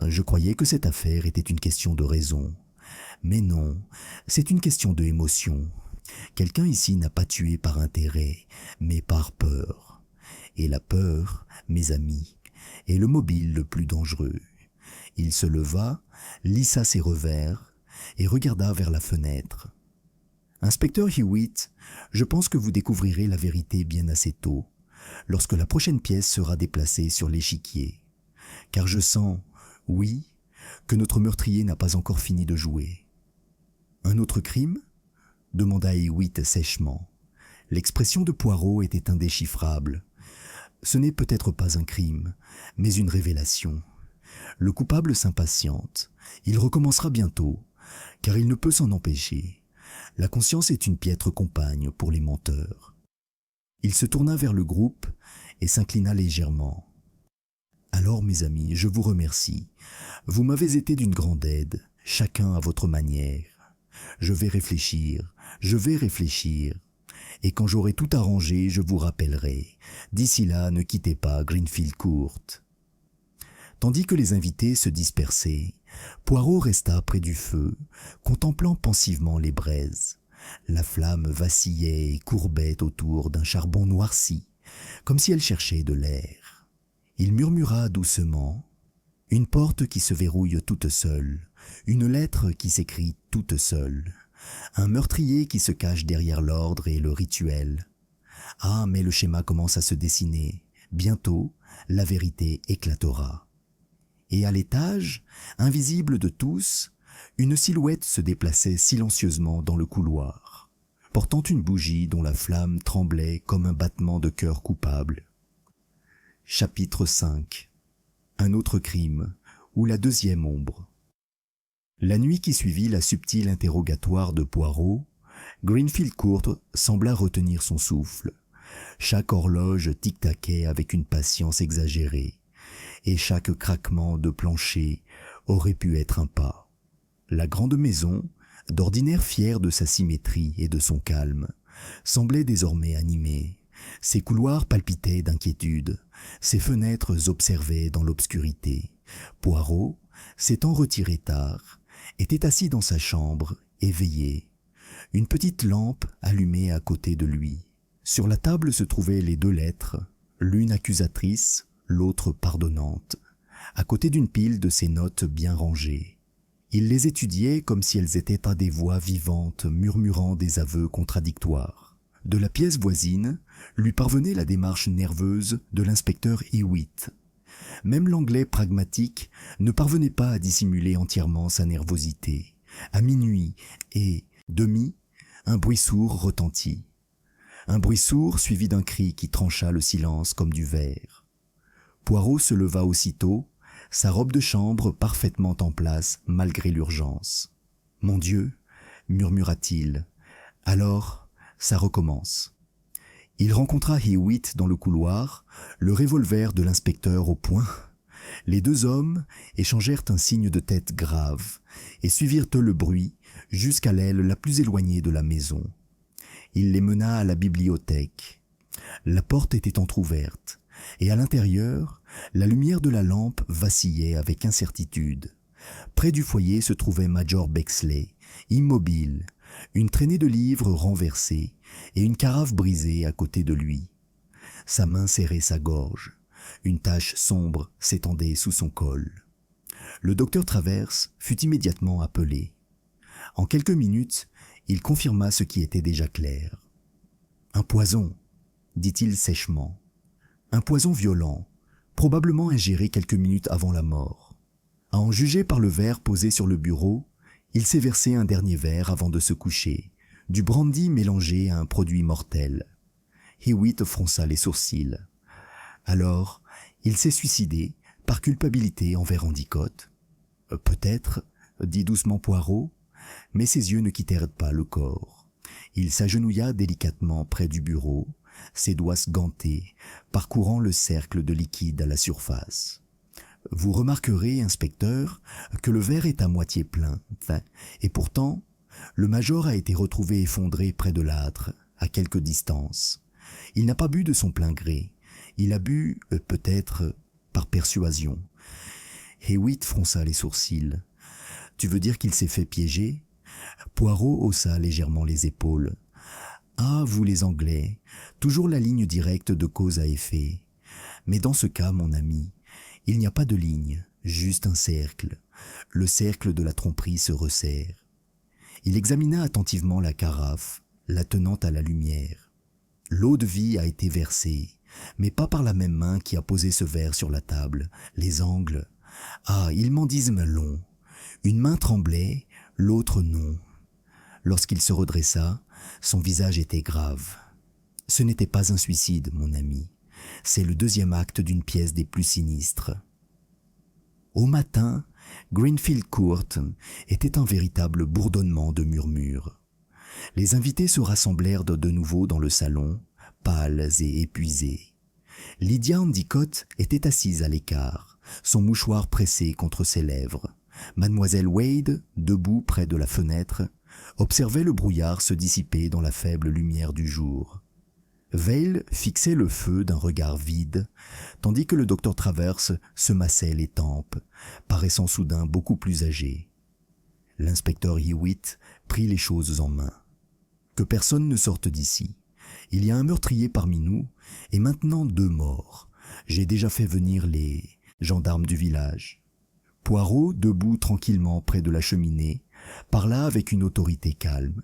Je croyais que cette affaire était une question de raison. Mais non, c'est une question de émotion. Quelqu'un ici n'a pas tué par intérêt, mais par peur. Et la peur, mes amis, est le mobile le plus dangereux. » Il se leva, lissa ses revers et regarda vers la fenêtre. « Inspecteur Hewitt, je pense que vous découvrirez la vérité bien assez tôt, lorsque la prochaine pièce sera déplacée sur l'échiquier. Car je sens, oui, que notre meurtrier n'a pas encore fini de jouer. »« Un autre crime ?» demanda Hewitt sèchement. L'expression de Poirot était indéchiffrable. Ce n'est peut-être pas un crime, mais une révélation. Le coupable s'impatiente. Il recommencera bientôt, car il ne peut s'en empêcher. La conscience est une piètre compagne pour les menteurs. Il se tourna vers le groupe et s'inclina légèrement. « Alors, mes amis, je vous remercie. Vous m'avez été d'une grande aide, chacun à votre manière. Je vais réfléchir. Et quand j'aurai tout arrangé, je vous rappellerai. D'ici là, ne quittez pas Greenfield Court. » Tandis que les invités se dispersaient, Poirot resta près du feu, contemplant pensivement les braises. La flamme vacillait et courbait autour d'un charbon noirci, comme si elle cherchait de l'air. Il murmura doucement, « Une porte qui se verrouille toute seule, une lettre qui s'écrit toute seule, un meurtrier qui se cache derrière l'ordre et le rituel. Ah, mais le schéma commence à se dessiner. Bientôt, la vérité éclatera. » Et à l'étage, invisible de tous, une silhouette se déplaçait silencieusement dans le couloir, portant une bougie dont la flamme tremblait comme un battement de cœur coupable. Chapitre 5. Un autre crime, ou la deuxième ombre. La nuit qui suivit la subtile interrogatoire de Poirot, Greenfield Court sembla retenir son souffle. Chaque horloge tic-taquait avec une patience exagérée, et chaque craquement de plancher aurait pu être un pas. La grande maison, d'ordinaire fière de sa symétrie et de son calme, semblait désormais animée. Ses couloirs palpitaient d'inquiétude, ses fenêtres observaient dans l'obscurité. Poirot, s'étant retiré tard, était assis dans sa chambre, éveillé, une petite lampe allumée à côté de lui. Sur la table se trouvaient les 2 lettres, l'une accusatrice, l'autre pardonnante, à côté d'une pile de ses notes bien rangées. Il les étudiait comme si elles étaient à des voix vivantes murmurant des aveux contradictoires. De la pièce voisine lui parvenait la démarche nerveuse de l'inspecteur Hewitt. Même l'Anglais pragmatique ne parvenait pas à dissimuler entièrement sa nervosité. À minuit et demi, un bruit sourd retentit. Un bruit sourd suivi d'un cri qui trancha le silence comme du verre. Poirot se leva aussitôt, sa robe de chambre parfaitement en place malgré l'urgence. « Mon Dieu !» murmura-t-il. « Alors, ça recommence. » Il rencontra Hewitt dans le couloir, le revolver de l'inspecteur au poing. Les deux hommes échangèrent un signe de tête grave et suivirent le bruit jusqu'à l'aile la plus éloignée de la maison. Il les mena à la bibliothèque. La porte était entr'ouverte, et à l'intérieur, la lumière de la lampe vacillait avec incertitude. Près du foyer se trouvait Major Bexley, immobile, une traînée de livres renversés et une carafe brisée à côté de lui. Sa main serrait sa gorge. Une tache sombre s'étendait sous son col. Le docteur Travers fut immédiatement appelé. En quelques minutes, il confirma ce qui était déjà clair. « Un poison », dit-il sèchement. « Un poison violent, probablement ingéré quelques minutes avant la mort. À en juger par le verre posé sur le bureau, il s'est versé un dernier verre avant de se coucher, du brandy mélangé à un produit mortel. » Hewitt fronça les sourcils. « Alors, il s'est suicidé par culpabilité envers Endicott. »« Peut-être, » dit doucement Poirot, mais ses yeux ne quittèrent pas le corps. Il s'agenouilla délicatement près du bureau, ses doigts gantés, parcourant le cercle de liquide à la surface. « Vous remarquerez, inspecteur, que le verre est à moitié plein, et pourtant, le major a été retrouvé effondré près de l'âtre, à quelque distance. Il n'a pas bu de son plein gré. Il a bu, peut-être, par persuasion. » Hewitt fronça les sourcils. « Tu veux dire qu'il s'est fait piéger ?» Poirot haussa légèrement les épaules. « Ah, vous les Anglais, toujours la ligne directe de cause à effet. Mais dans ce cas, mon ami, il n'y a pas de ligne, juste un cercle. Le cercle de la tromperie se resserre. » Il examina attentivement la carafe, la tenant à la lumière. L'eau de vie a été versée, mais pas par la même main qui a posé ce verre sur la table. Les angles. Ah, ils m'en disent long. Une main tremblait, l'autre non. Lorsqu'il se redressa, son visage était grave. Ce n'était pas un suicide, mon ami. C'est le deuxième acte d'une pièce des plus sinistres. Au matin, Greenfield Court était un véritable bourdonnement de murmures. Les invités se rassemblèrent de nouveau dans le salon, pâles et épuisés. Lydia Endicott était assise à l'écart, son mouchoir pressé contre ses lèvres. Mademoiselle Wade, debout près de la fenêtre, observait le brouillard se dissiper dans la faible lumière du jour. Vail fixait le feu d'un regard vide, tandis que le docteur Travers se massait les tempes, paraissant soudain beaucoup plus âgé. L'inspecteur Hewitt prit les choses en main. « Que personne ne sorte d'ici. Il y a un meurtrier parmi nous, et maintenant 2 morts. J'ai déjà fait venir les gendarmes du village. » Poirot, debout tranquillement près de la cheminée, parla avec une autorité calme.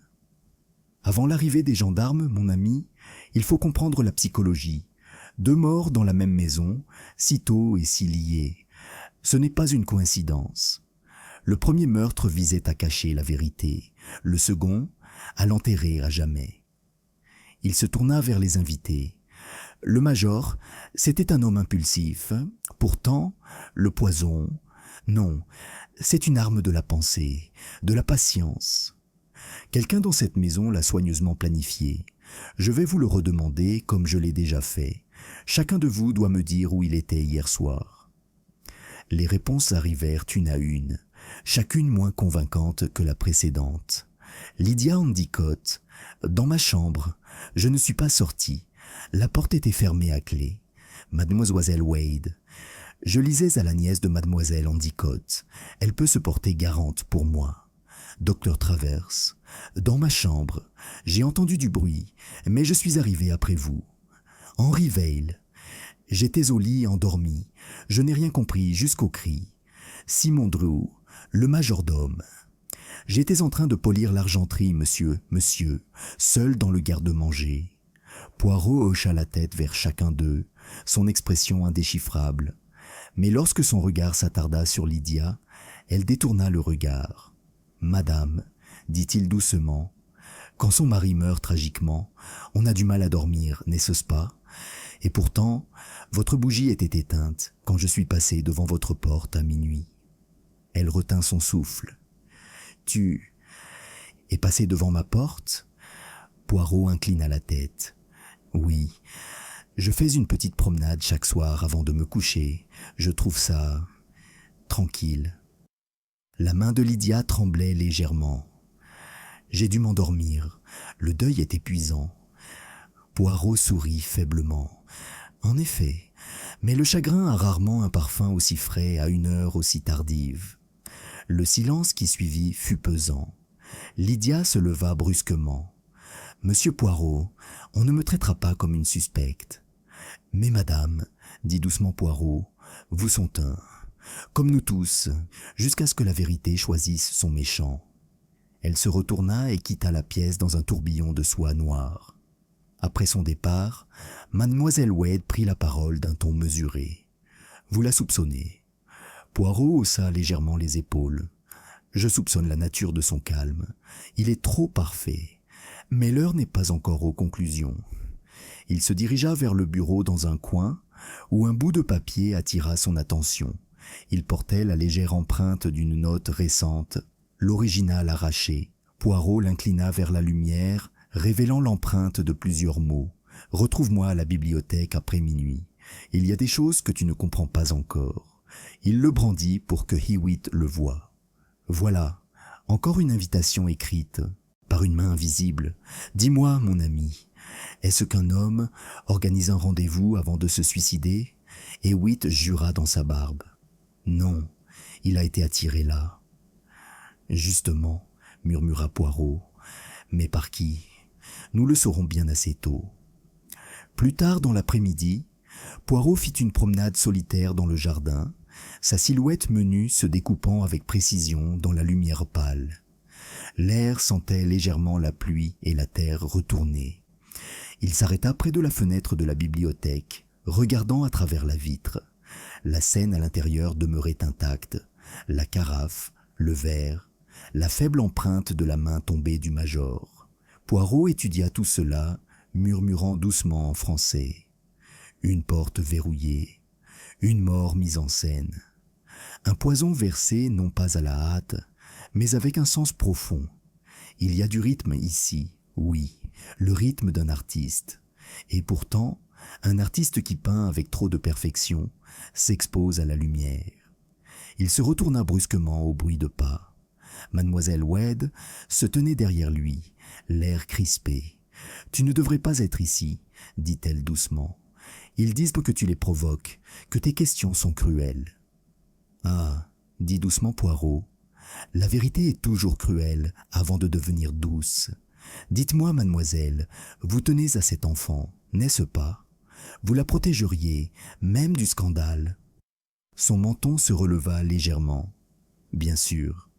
« Avant l'arrivée des gendarmes, mon ami, il faut comprendre la psychologie. 2 morts dans la même maison, si tôt et si liés. Ce n'est pas une coïncidence. Le premier meurtre visait à cacher la vérité, le second, à l'enterrer à jamais. » Il se tourna vers les invités. Le major, c'était un homme impulsif. Pourtant, le poison, non, c'est une arme de la pensée, de la patience. Quelqu'un dans cette maison l'a soigneusement planifié. Je vais vous le redemander comme je l'ai déjà fait. Chacun de vous doit me dire où il était hier soir. Les réponses arrivèrent une à une, chacune moins convaincante que la précédente. Lydia Endicott, dans ma chambre, je ne suis pas sortie. La porte était fermée à clé. Mademoiselle Wade, je lisais à la nièce de Mademoiselle Endicott. Elle peut se porter garante pour moi. Docteur Travers, dans ma chambre, j'ai entendu du bruit, mais je suis arrivé après vous. Henry Vail, j'étais au lit endormi. Je n'ai rien compris jusqu'au cri. Simon Drew, le majordome. J'étais en train de polir l'argenterie, monsieur, seul dans le garde-manger. Poirot hocha la tête vers chacun d'eux, son expression indéchiffrable. Mais lorsque son regard s'attarda sur Lydia, elle détourna le regard. « Madame, dit-il doucement, quand son mari meurt tragiquement, on a du mal à dormir, n'est-ce pas? Et pourtant, votre bougie était éteinte quand je suis passé devant votre porte à minuit. » Elle retint son souffle. « Tu es passé devant ma porte ?» Poirot inclina la tête. « Oui, je fais une petite promenade chaque soir avant de me coucher. Je trouve ça tranquille. » La main de Lydia tremblait légèrement. « J'ai dû m'endormir. Le deuil est épuisant. » Poirot sourit faiblement. « En effet, mais le chagrin a rarement un parfum aussi frais à une heure aussi tardive. » Le silence qui suivit fut pesant. Lydia se leva brusquement. « Monsieur Poirot, on ne me traitera pas comme une suspecte. »« Mais madame, dit doucement Poirot, vous sont un, comme nous tous, jusqu'à ce que la vérité choisisse son méchant. » Elle se retourna et quitta la pièce dans un tourbillon de soie noire. Après son départ, mademoiselle Wade prit la parole d'un ton mesuré. « Vous la soupçonnez ?» Poirot haussa légèrement les épaules. « Je soupçonne la nature de son calme. Il est trop parfait. Mais l'heure n'est pas encore aux conclusions. » Il se dirigea vers le bureau dans un coin, où un bout de papier attira son attention. Il portait la légère empreinte d'une note récente, l'original arraché. Poirot l'inclina vers la lumière, révélant l'empreinte de plusieurs mots. « Retrouve-moi à la bibliothèque après minuit. Il y a des choses que tu ne comprends pas encore. » Il le brandit pour que Hewitt le voie. « Voilà, encore une invitation écrite, par une main invisible. Dis-moi, mon ami, est-ce qu'un homme organise un rendez-vous avant de se suicider ?» Hewitt jura dans sa barbe. « Non, il a été attiré là. »« Justement, » murmura Poirot. « Mais par qui? Nous le saurons bien assez tôt. » Plus tard dans l'après-midi, Poirot fit une promenade solitaire dans le jardin, sa silhouette menue se découpant avec précision dans la lumière pâle. L'air sentait légèrement la pluie et la terre retournée. Il s'arrêta près de la fenêtre de la bibliothèque, regardant à travers la vitre. La scène à l'intérieur demeurait intacte, la carafe, le verre, la faible empreinte de la main tombée du major. Poirot étudia tout cela, murmurant doucement en français. Une porte verrouillée, une mort mise en scène. Un poison versé non pas à la hâte, mais avec un sens profond. Il y a du rythme ici, oui, le rythme d'un artiste. Et pourtant, un artiste qui peint avec trop de perfection s'expose à la lumière. Il se retourna brusquement au bruit de pas. Mademoiselle Wade se tenait derrière lui, l'air crispé. « Tu ne devrais pas être ici, » dit-elle doucement. « Ils disent que tu les provoques, que tes questions sont cruelles. »« Ah, » dit doucement Poirot, « la vérité est toujours cruelle avant de devenir douce. Dites-moi, mademoiselle, vous tenez à cet enfant, n'est-ce pas? Vous la protégeriez, même du scandale. » Son menton se releva légèrement. « Bien sûr,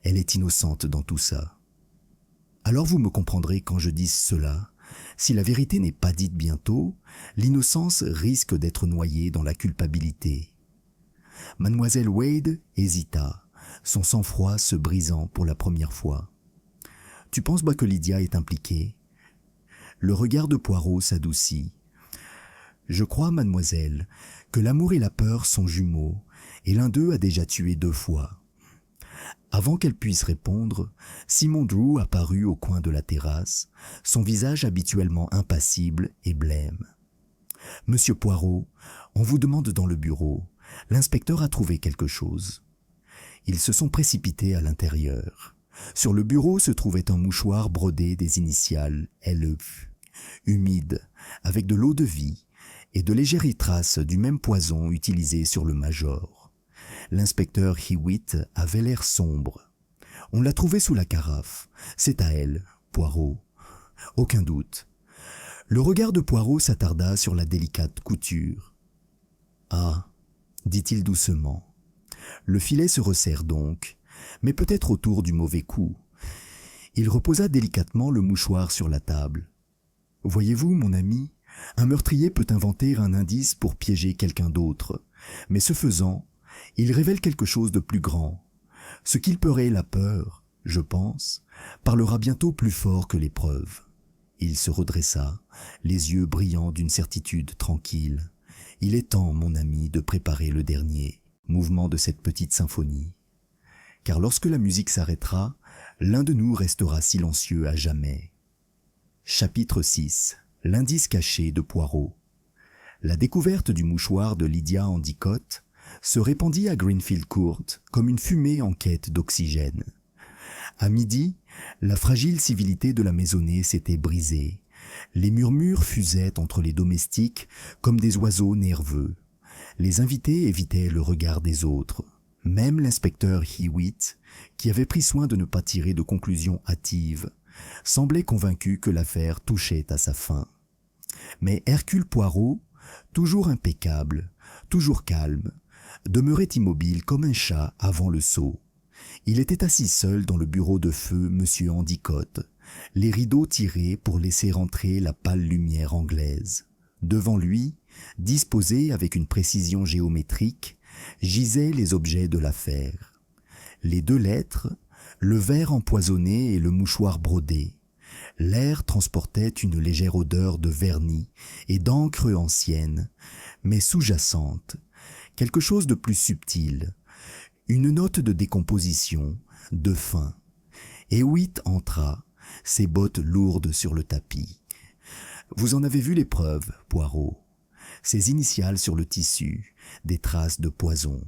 elle est innocente dans tout ça. » Alors vous me comprendrez quand je dis cela. Si la vérité n'est pas dite bientôt, l'innocence risque d'être noyée dans la culpabilité. Mademoiselle Wade hésita, son sang-froid se brisant pour la première fois. « Tu penses pas que Lydia est impliquée ?» Le regard de Poirot s'adoucit. « Je crois, mademoiselle, que l'amour et la peur sont jumeaux, et l'un d'eux a déjà tué 2 fois. » Avant qu'elle puisse répondre, Simon Drew apparut au coin de la terrasse, son visage habituellement impassible et blême. « Monsieur Poirot, on vous demande dans le bureau. L'inspecteur a trouvé quelque chose. » Ils se sont précipités à l'intérieur. Sur le bureau se trouvait un mouchoir brodé des initiales LE, humide, avec de l'eau de vie et de légères traces du même poison utilisé sur le major. L'inspecteur Hewitt avait l'air sombre. « On l'a trouvé sous la carafe. C'est à elle, Poirot. » « Aucun doute. » Le regard de Poirot s'attarda sur la délicate couture. « Ah, » dit-il doucement. « Le filet se resserre donc, mais peut-être autour du mauvais coup. » Il reposa délicatement le mouchoir sur la table. « Voyez-vous, mon ami, un meurtrier peut inventer un indice pour piéger quelqu'un d'autre. Mais ce faisant, il révèle quelque chose de plus grand. Ce qu'il peurait la peur, je pense, parlera bientôt plus fort que l'épreuve. Il se redressa, les yeux brillants d'une certitude tranquille. Il est temps, mon ami, de préparer le dernier mouvement de cette petite symphonie. Car lorsque la musique s'arrêtera, l'un de nous restera silencieux à jamais. Chapitre 6. L'indice caché de Poirot. La découverte du mouchoir de Lydia Endicott se répandit à Greenfield Court comme une fumée en quête d'oxygène. À midi, la fragile civilité de la maisonnée s'était brisée. Les murmures fusaient entre les domestiques comme des oiseaux nerveux. Les invités évitaient le regard des autres. Même l'inspecteur Hewitt, qui avait pris soin de ne pas tirer de conclusions hâtives, semblait convaincu que l'affaire touchait à sa fin. Mais Hercule Poirot, toujours impeccable, toujours calme, demeurait immobile comme un chat avant le seau. Il était assis seul dans le bureau de feu Monsieur Endicott, les rideaux tirés pour laisser entrer la pâle lumière anglaise. Devant lui, disposés avec une précision géométrique, gisaient les objets de l'affaire. Les 2 lettres, le verre empoisonné et le mouchoir brodé. L'air transportait une légère odeur de vernis et d'encre ancienne, mais sous-jacente, quelque chose de plus subtil, une note de décomposition, de faim. Hewitt entra, ses bottes lourdes sur le tapis. « Vous en avez vu les preuves, Poirot. Ses initiales sur le tissu, des traces de poison.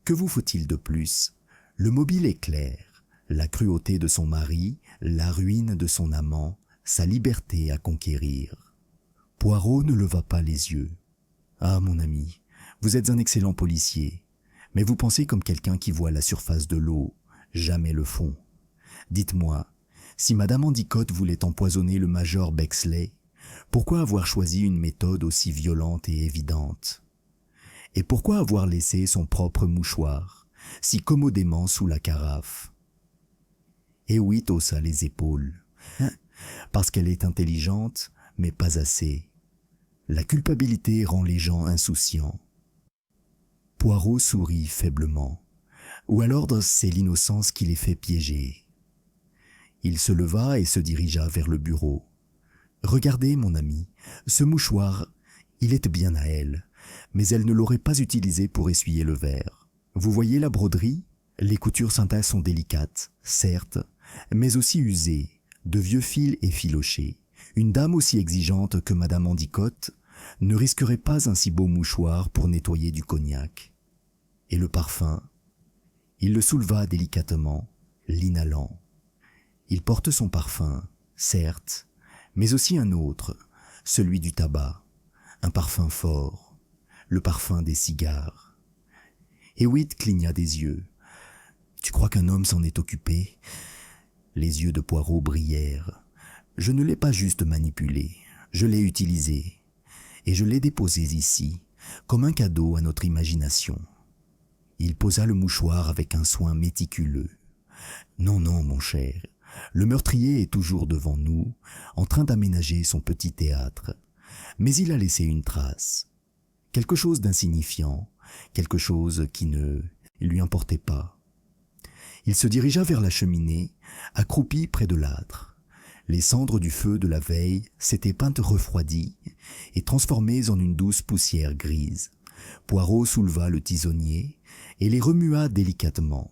Que vous faut-il de plus? Le mobile est clair. La cruauté de son mari, la ruine de son amant, sa liberté à conquérir. » Poirot ne leva pas les yeux. « Ah, mon ami, vous êtes un excellent policier, mais vous pensez comme quelqu'un qui voit la surface de l'eau, jamais le fond. Dites-moi, si Madame Endicott voulait empoisonner le major Bexley, pourquoi avoir choisi une méthode aussi violente et évidente? Et pourquoi avoir laissé son propre mouchoir, si commodément sous la carafe? » Hewitt haussa les épaules. « Parce qu'elle est intelligente, mais pas assez. La culpabilité rend les gens insouciants. » Poirot sourit faiblement. Ou alors c'est l'innocence qui les fait piéger. Il se leva et se dirigea vers le bureau. « Regardez, mon ami, ce mouchoir, il est bien à elle, mais elle ne l'aurait pas utilisé pour essuyer le verre. Vous voyez la broderie? Les coutures synthèses sont délicates, certes, mais aussi usées, de vieux fils effilochés. Une dame aussi exigeante que Madame Endicott ne risquerait pas un si beau mouchoir pour nettoyer du cognac. Et le parfum? Il le souleva délicatement, l'inhalant. Il porte son parfum, certes, mais aussi un autre, celui du tabac, un parfum fort, le parfum des cigares. » Hewitt cligna des yeux. « Tu crois qu'un homme s'en est occupé ?» Les yeux de Poirot brillèrent. « Je ne l'ai pas juste manipulé, je l'ai utilisé, et je l'ai déposé ici, comme un cadeau à notre imagination. » Il posa le mouchoir avec un soin méticuleux. « Non, non, mon cher, le meurtrier est toujours devant nous, en train d'aménager son petit théâtre. Mais il a laissé une trace. Quelque chose d'insignifiant, quelque chose qui ne lui importait pas. » Il se dirigea vers la cheminée, accroupi près de l'âtre. Les cendres du feu de la veille s'étaient peintes refroidies et transformées en une douce poussière grise. Poirot souleva le tisonnier et les remua délicatement.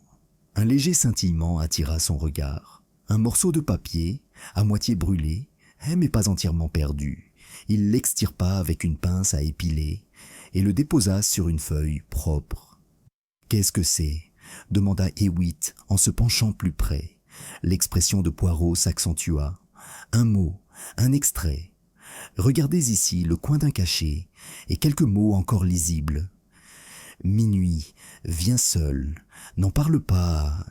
Un léger scintillement attira son regard. Un morceau de papier, à moitié brûlé, mais pas entièrement perdu. Il l'extirpa avec une pince à épiler et le déposa sur une feuille propre. « Qu'est-ce que c'est ?» demanda Hewitt en se penchant plus près. L'expression de Poirot s'accentua. « Un mot, un extrait. Regardez ici le coin d'un cachet et quelques mots encore lisibles. Minuit, viens seul, n'en parle pas. »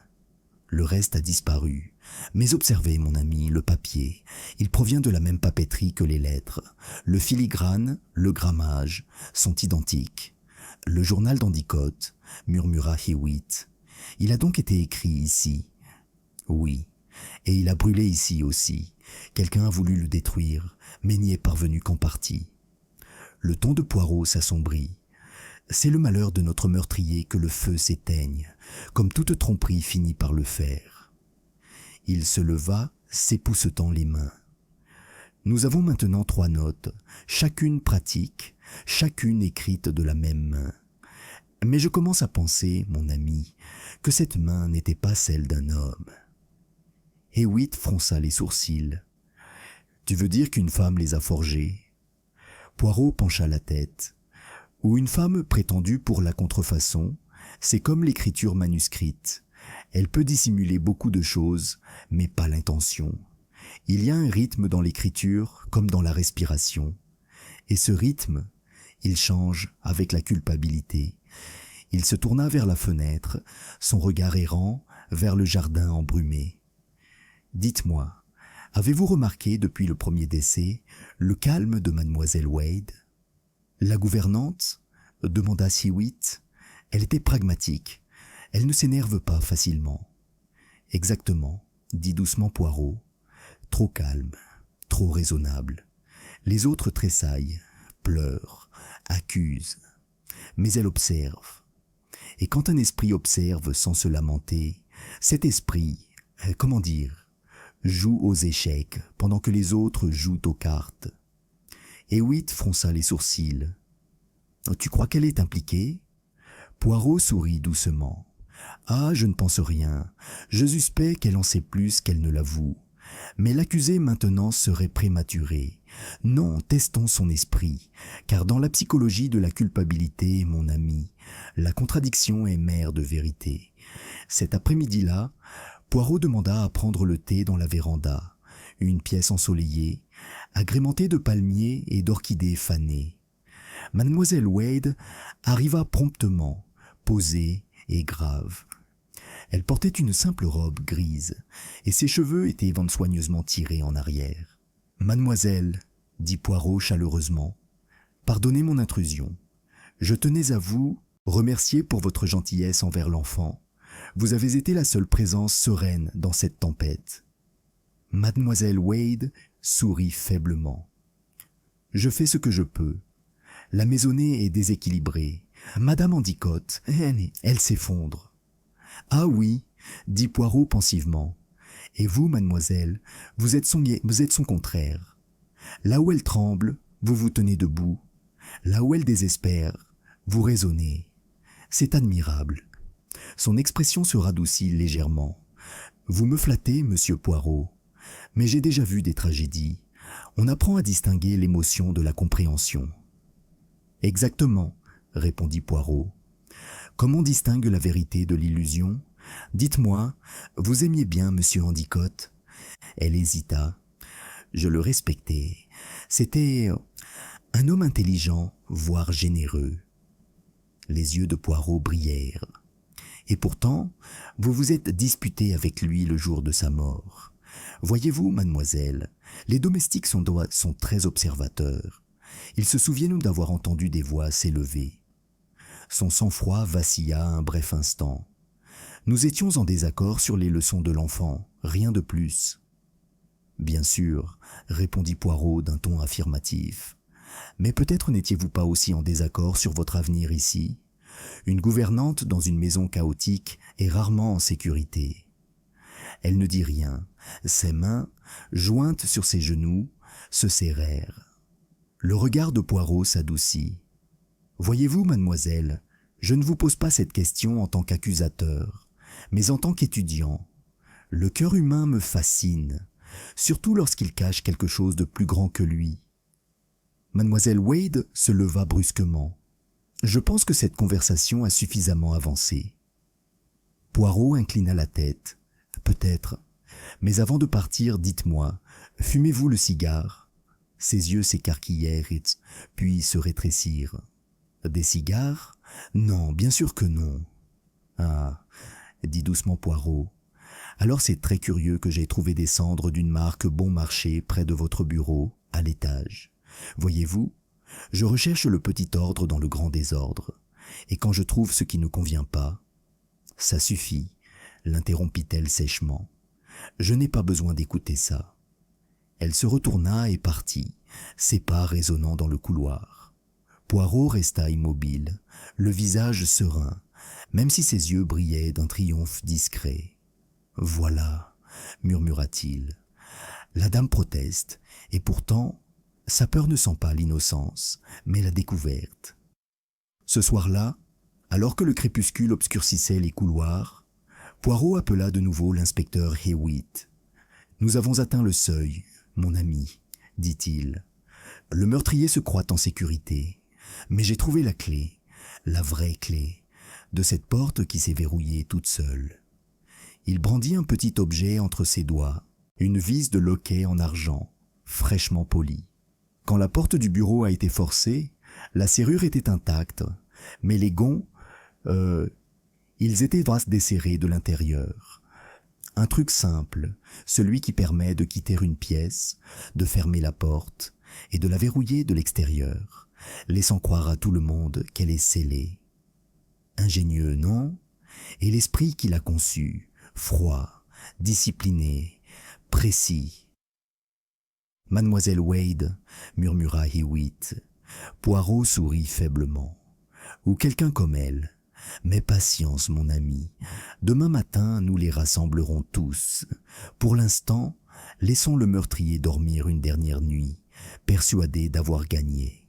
Le reste a disparu. Mais observez, mon ami, le papier. Il provient de la même papeterie que les lettres. Le filigrane, le grammage sont identiques. Le journal d'Endicott, murmura Hewitt. Il a donc été écrit ici. Oui, et il a brûlé ici aussi. Quelqu'un a voulu le détruire, mais n'y est parvenu qu'en partie. Le ton de Poirot s'assombrit. C'est le malheur de notre meurtrier que le feu s'éteigne, comme toute tromperie finit par le faire. Il se leva, s'époussetant les mains. Nous avons maintenant 3 notes, chacune pratique, chacune écrite de la même main. Mais je commence à penser, mon ami, que cette main n'était pas celle d'un homme. Hewitt fronça les sourcils. Tu veux dire qu'une femme les a forgées? Poirot pencha la tête. Ou une femme prétendue pour la contrefaçon, c'est comme l'écriture manuscrite. Elle peut dissimuler beaucoup de choses, mais pas l'intention. Il y a un rythme dans l'écriture comme dans la respiration. Et ce rythme, il change avec la culpabilité. Il se tourna vers la fenêtre, son regard errant vers le jardin embrumé. Dites-moi, avez-vous remarqué depuis le premier décès le calme de mademoiselle Wade? La gouvernante? Demanda Hewitt. Elle était pragmatique. Elle ne s'énerve pas facilement. Exactement, dit doucement Poirot. Trop calme, trop raisonnable. Les autres tressaillent, pleurent, accusent. Mais elle observe. Et quand un esprit observe sans se lamenter, cet esprit, comment dire, joue aux échecs pendant que les autres jouent aux cartes. Hewitt fronça les sourcils. « Tu crois qu'elle est impliquée ?» Poirot sourit doucement. « Ah, je ne pense rien. Je suspecte qu'elle en sait plus qu'elle ne l'avoue. Mais l'accuser maintenant serait prématuré. Non, testons son esprit, car dans la psychologie de la culpabilité, mon ami, la contradiction est mère de vérité. » Cet après-midi-là, Poirot demanda à prendre le thé dans la véranda, une pièce ensoleillée, agrémentée de palmiers et d'orchidées fanées. Mademoiselle Wade arriva promptement, posée et grave. Elle portait une simple robe grise, et ses cheveux étaient soigneusement tirés en arrière. « Mademoiselle, » dit Poirot chaleureusement, « pardonnez mon intrusion. Je tenais à vous remercier pour votre gentillesse envers l'enfant. Vous avez été la seule présence sereine dans cette tempête. » Mademoiselle Wade sourit faiblement. « Je fais ce que je peux. La maisonnée est déséquilibrée. Madame Endicott, elle s'effondre. »« Ah oui, » dit Poirot pensivement. « Et vous, mademoiselle, vous êtes son contraire. Là où elle tremble, vous vous tenez debout. Là où elle désespère, vous raisonnez. C'est admirable. » Son expression se radoucit légèrement. « Vous me flattez, monsieur Poirot. Mais j'ai déjà vu des tragédies. On apprend à distinguer l'émotion de la compréhension. » « Exactement, » répondit Poirot. « Comme on distingue la vérité de l'illusion? Dites-moi, vous aimiez bien monsieur Endicott ?» Elle hésita. Je le respectais. C'était un homme intelligent, voire généreux. Les yeux de Poirot brillèrent. « Et pourtant, vous vous êtes disputé avec lui le jour de sa mort. Voyez-vous, mademoiselle, les domestiques sont très observateurs. Ils se souviennent d'avoir entendu des voix s'élever. Son sang-froid vacilla un bref instant. Nous étions en désaccord sur les leçons de l'enfant, rien de plus. « Bien sûr, » répondit Poirot d'un ton affirmatif. « Mais peut-être n'étiez-vous pas aussi en désaccord sur votre avenir ici? Une gouvernante dans une maison chaotique est rarement en sécurité. » Elle ne dit rien. Ses mains, jointes sur ses genoux, se serrèrent. Le regard de Poirot s'adoucit. « Voyez-vous, mademoiselle, je ne vous pose pas cette question en tant qu'accusateur, mais en tant qu'étudiant. Le cœur humain me fascine, surtout lorsqu'il cache quelque chose de plus grand que lui. » Mademoiselle Wade se leva brusquement. « Je pense que cette conversation a suffisamment avancé. » Poirot inclina la tête. « Peut-être. Mais avant de partir, dites-moi, fumez-vous le cigare ?» Ses yeux s'écarquillèrent puis se rétrécirent. « Des cigares? Non, bien sûr que non. »« Ah, » dit doucement Poirot. « Alors c'est très curieux que j'aie trouvé des cendres d'une marque bon marché près de votre bureau, à l'étage. Voyez-vous, je recherche le petit ordre dans le grand désordre, et quand je trouve ce qui ne convient pas... »« Ça suffit, » l'interrompit-elle sèchement. « Je n'ai pas besoin d'écouter ça. » Elle se retourna et partit, ses pas résonnant dans le couloir. Poirot resta immobile, le visage serein, même si ses yeux brillaient d'un triomphe discret. « Voilà, murmura-t-il. La dame proteste, et pourtant, sa peur ne sent pas l'innocence, mais la découverte. » Ce soir-là, alors que le crépuscule obscurcissait les couloirs, Poirot appela de nouveau l'inspecteur Hewitt. « Nous avons atteint le seuil, mon ami, dit-il. Le meurtrier se croit en sécurité, mais j'ai trouvé la clé, la vraie clé, de cette porte qui s'est verrouillée toute seule. » Il brandit un petit objet entre ses doigts, une vis de loquet en argent, fraîchement polie. Quand la porte du bureau a été forcée, la serrure était intacte, mais les gonds, ils étaient desserrés de l'intérieur. Un truc simple, celui qui permet de quitter une pièce, de fermer la porte et de la verrouiller de l'extérieur, laissant croire à tout le monde qu'elle est scellée. Ingénieux, non? Et l'esprit qui l'a conçu, froid, discipliné, précis. « Mademoiselle Wade, murmura Hewitt. Poirot sourit faiblement. « Ou quelqu'un comme elle. Mais patience, mon ami. Demain matin, nous les rassemblerons tous. Pour l'instant, laissons le meurtrier dormir une dernière nuit, persuadé d'avoir gagné. »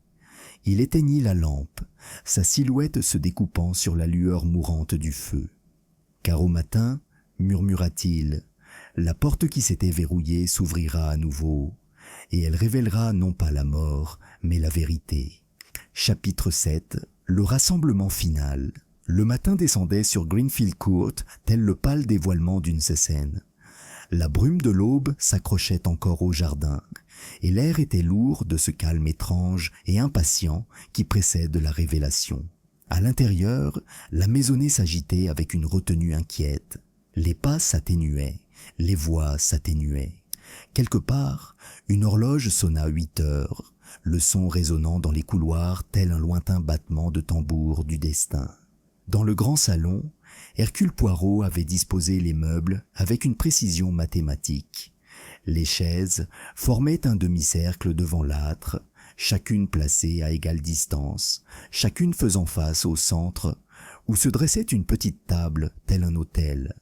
Il éteignit la lampe, sa silhouette se découpant sur la lueur mourante du feu. « Car au matin, murmura-t-il, la porte qui s'était verrouillée s'ouvrira à nouveau, et elle révélera non pas la mort, mais la vérité. » Chapitre 7. Le rassemblement final. Le matin descendait sur Greenfield Court, tel le pâle dévoilement d'une scène. La brume de l'aube s'accrochait encore au jardin, et l'air était lourd de ce calme étrange et impatient qui précède la révélation. À l'intérieur, la maisonnée s'agitait avec une retenue inquiète. Les pas s'atténuaient, les voix s'atténuaient. Quelque part, une horloge sonna 8 heures, le son résonnant dans les couloirs tel un lointain battement de tambour du destin. Dans le grand salon, Hercule Poirot avait disposé les meubles avec une précision mathématique. Les chaises formaient un demi-cercle devant l'âtre, chacune placée à égale distance, chacune faisant face au centre, où se dressait une petite table tel un autel.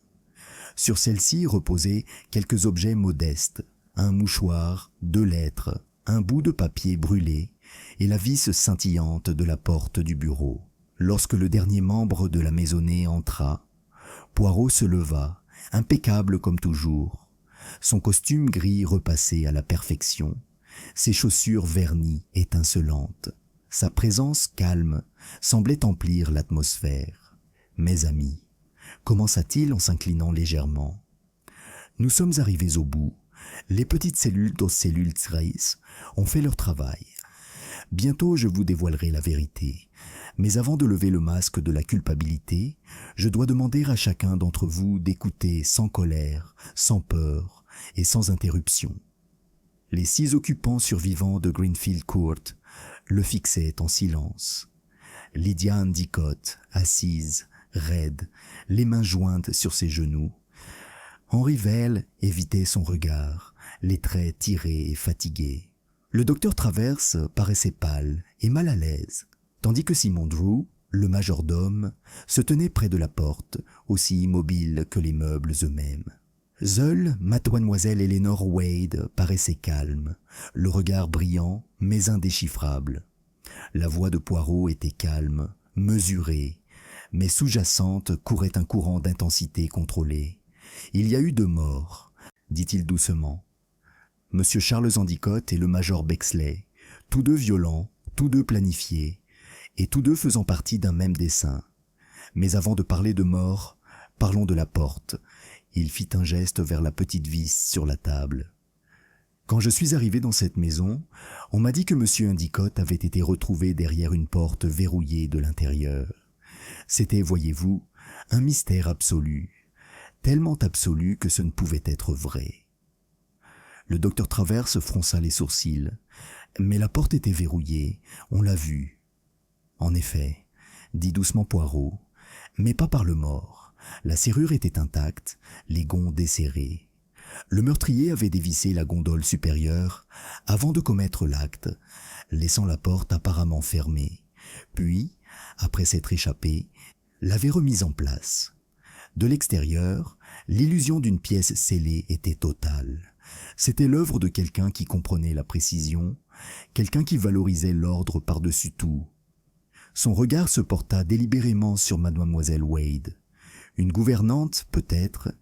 Sur celle-ci reposaient quelques objets modestes, un mouchoir, 2 lettres, un bout de papier brûlé et la vis scintillante de la porte du bureau. Lorsque le dernier membre de la maisonnée entra, Poirot se leva, impeccable comme toujours, son costume gris repassé à la perfection, ses chaussures vernies étincelantes. Sa présence calme semblait emplir l'atmosphère. « Mes amis » commença-t-il en s'inclinant légèrement. « Nous sommes arrivés au bout. Les petites cellules d'Ocellules Reis ont fait leur travail. Bientôt je vous dévoilerai la vérité. Mais avant de lever le masque de la culpabilité, je dois demander à chacun d'entre vous d'écouter sans colère, sans peur et sans interruption. » Les 6 occupants survivants de Greenfield Court le fixaient en silence. Lydia Endicott, assise, raide, les mains jointes sur ses genoux. Henry Vale évitait son regard, les traits tirés et fatigués. Le docteur Travers paraissait pâle et mal à l'aise, tandis que Simon Drew, le majordome, se tenait près de la porte, aussi immobile que les meubles eux-mêmes. Seule mademoiselle Eleanor Wade paraissait calme, le regard brillant mais indéchiffrable. La voix de Poirot était calme, mesurée, mais sous-jacente courait un courant d'intensité contrôlée. « Il y a eu 2 morts, dit-il doucement. Monsieur Charles Endicott et le major Bexley, tous 2 violents, tous 2 planifiés, et tous 2 faisant partie d'un même dessein. Mais avant de parler de mort, parlons de la porte. » Il fit un geste vers la petite vis sur la table. « Quand je suis arrivé dans cette maison, on m'a dit que monsieur Endicott avait été retrouvé derrière une porte verrouillée de l'intérieur. C'était, voyez-vous, un mystère absolu, tellement absolu que ce ne pouvait être vrai. » Le docteur Travers fronça les sourcils, mais la porte était verrouillée, on l'a vu. « En effet, » dit doucement Poirot, « mais pas par le mort. La serrure était intacte, les gonds desserrés. Le meurtrier avait dévissé la gondole supérieure avant de commettre l'acte, laissant la porte apparemment fermée, Puis, après s'être échappé, l'avait remise en place. De l'extérieur, l'illusion d'une pièce scellée était totale. C'était l'œuvre de quelqu'un qui comprenait la précision, quelqu'un qui valorisait l'ordre par-dessus tout. Son regard se porta délibérément sur mademoiselle Wade, une gouvernante peut-être,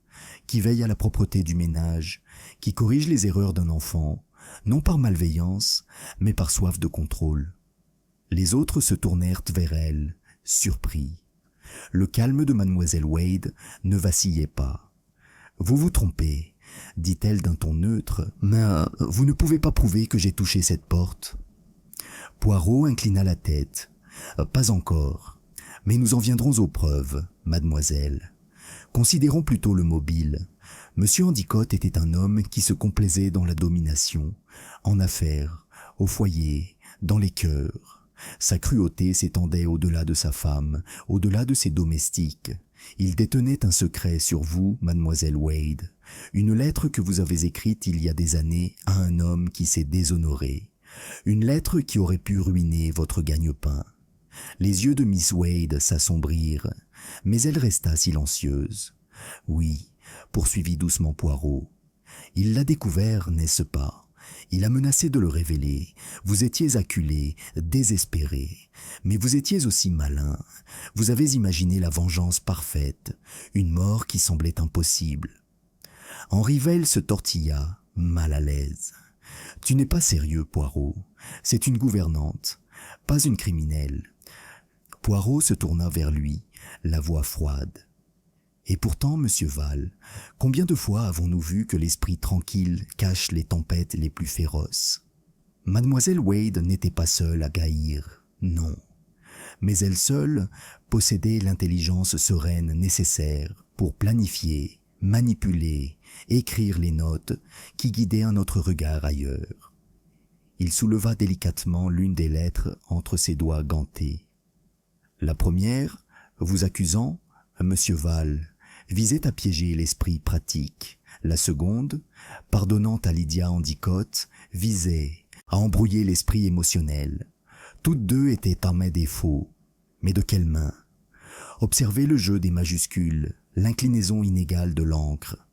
qui veille à la propreté du ménage, qui corrige les erreurs d'un enfant, non par malveillance, mais par soif de contrôle. Les autres se tournèrent vers elle, surpris. Le calme de mademoiselle Wade ne vacillait pas. « Vous vous trompez, dit-elle d'un ton neutre, mais vous ne pouvez pas prouver que j'ai touché cette porte. » Poirot inclina la tête. « Pas encore, mais nous en viendrons aux preuves, mademoiselle. Considérons plutôt le mobile. Monsieur Endicott était un homme qui se complaisait dans la domination, en affaires, au foyer, dans les cœurs. Sa cruauté s'étendait au-delà de sa femme, au-delà de ses domestiques. Il détenait un secret sur vous, mademoiselle Wade, une lettre que vous avez écrite il y a des années à un homme qui s'est déshonoré, une lettre qui aurait pu ruiner votre gagne-pain. Les yeux de Miss Wade s'assombrirent, mais elle resta silencieuse. Oui, poursuivit doucement Poirot. Il l'a découvert, n'est-ce pas? Il a menacé de le révéler. Vous étiez acculé, désespéré. Mais vous étiez aussi malin. Vous avez imaginé la vengeance parfaite, une mort qui semblait impossible. Henri Veil se tortilla, mal à l'aise. Tu n'es pas sérieux, Poirot. C'est une gouvernante, pas une criminelle. Poirot se tourna vers lui, la voix froide. Et pourtant, monsieur Val, combien de fois avons-nous vu que l'esprit tranquille cache les tempêtes les plus féroces? Mademoiselle Wade n'était pas seule à gaillir, non. Mais elle seule possédait l'intelligence sereine nécessaire pour planifier, manipuler, écrire les notes qui guidaient un autre regard ailleurs. Il souleva délicatement l'une des lettres entre ses doigts gantés. La première, vous accusant, monsieur Val, visait à piéger l'esprit pratique. La seconde, pardonnant à Lydia Endicott, visait à embrouiller l'esprit émotionnel. Toutes deux étaient armées des faux. Mais de quelle main? Observez le jeu des majuscules, l'inclinaison inégale de l'encre.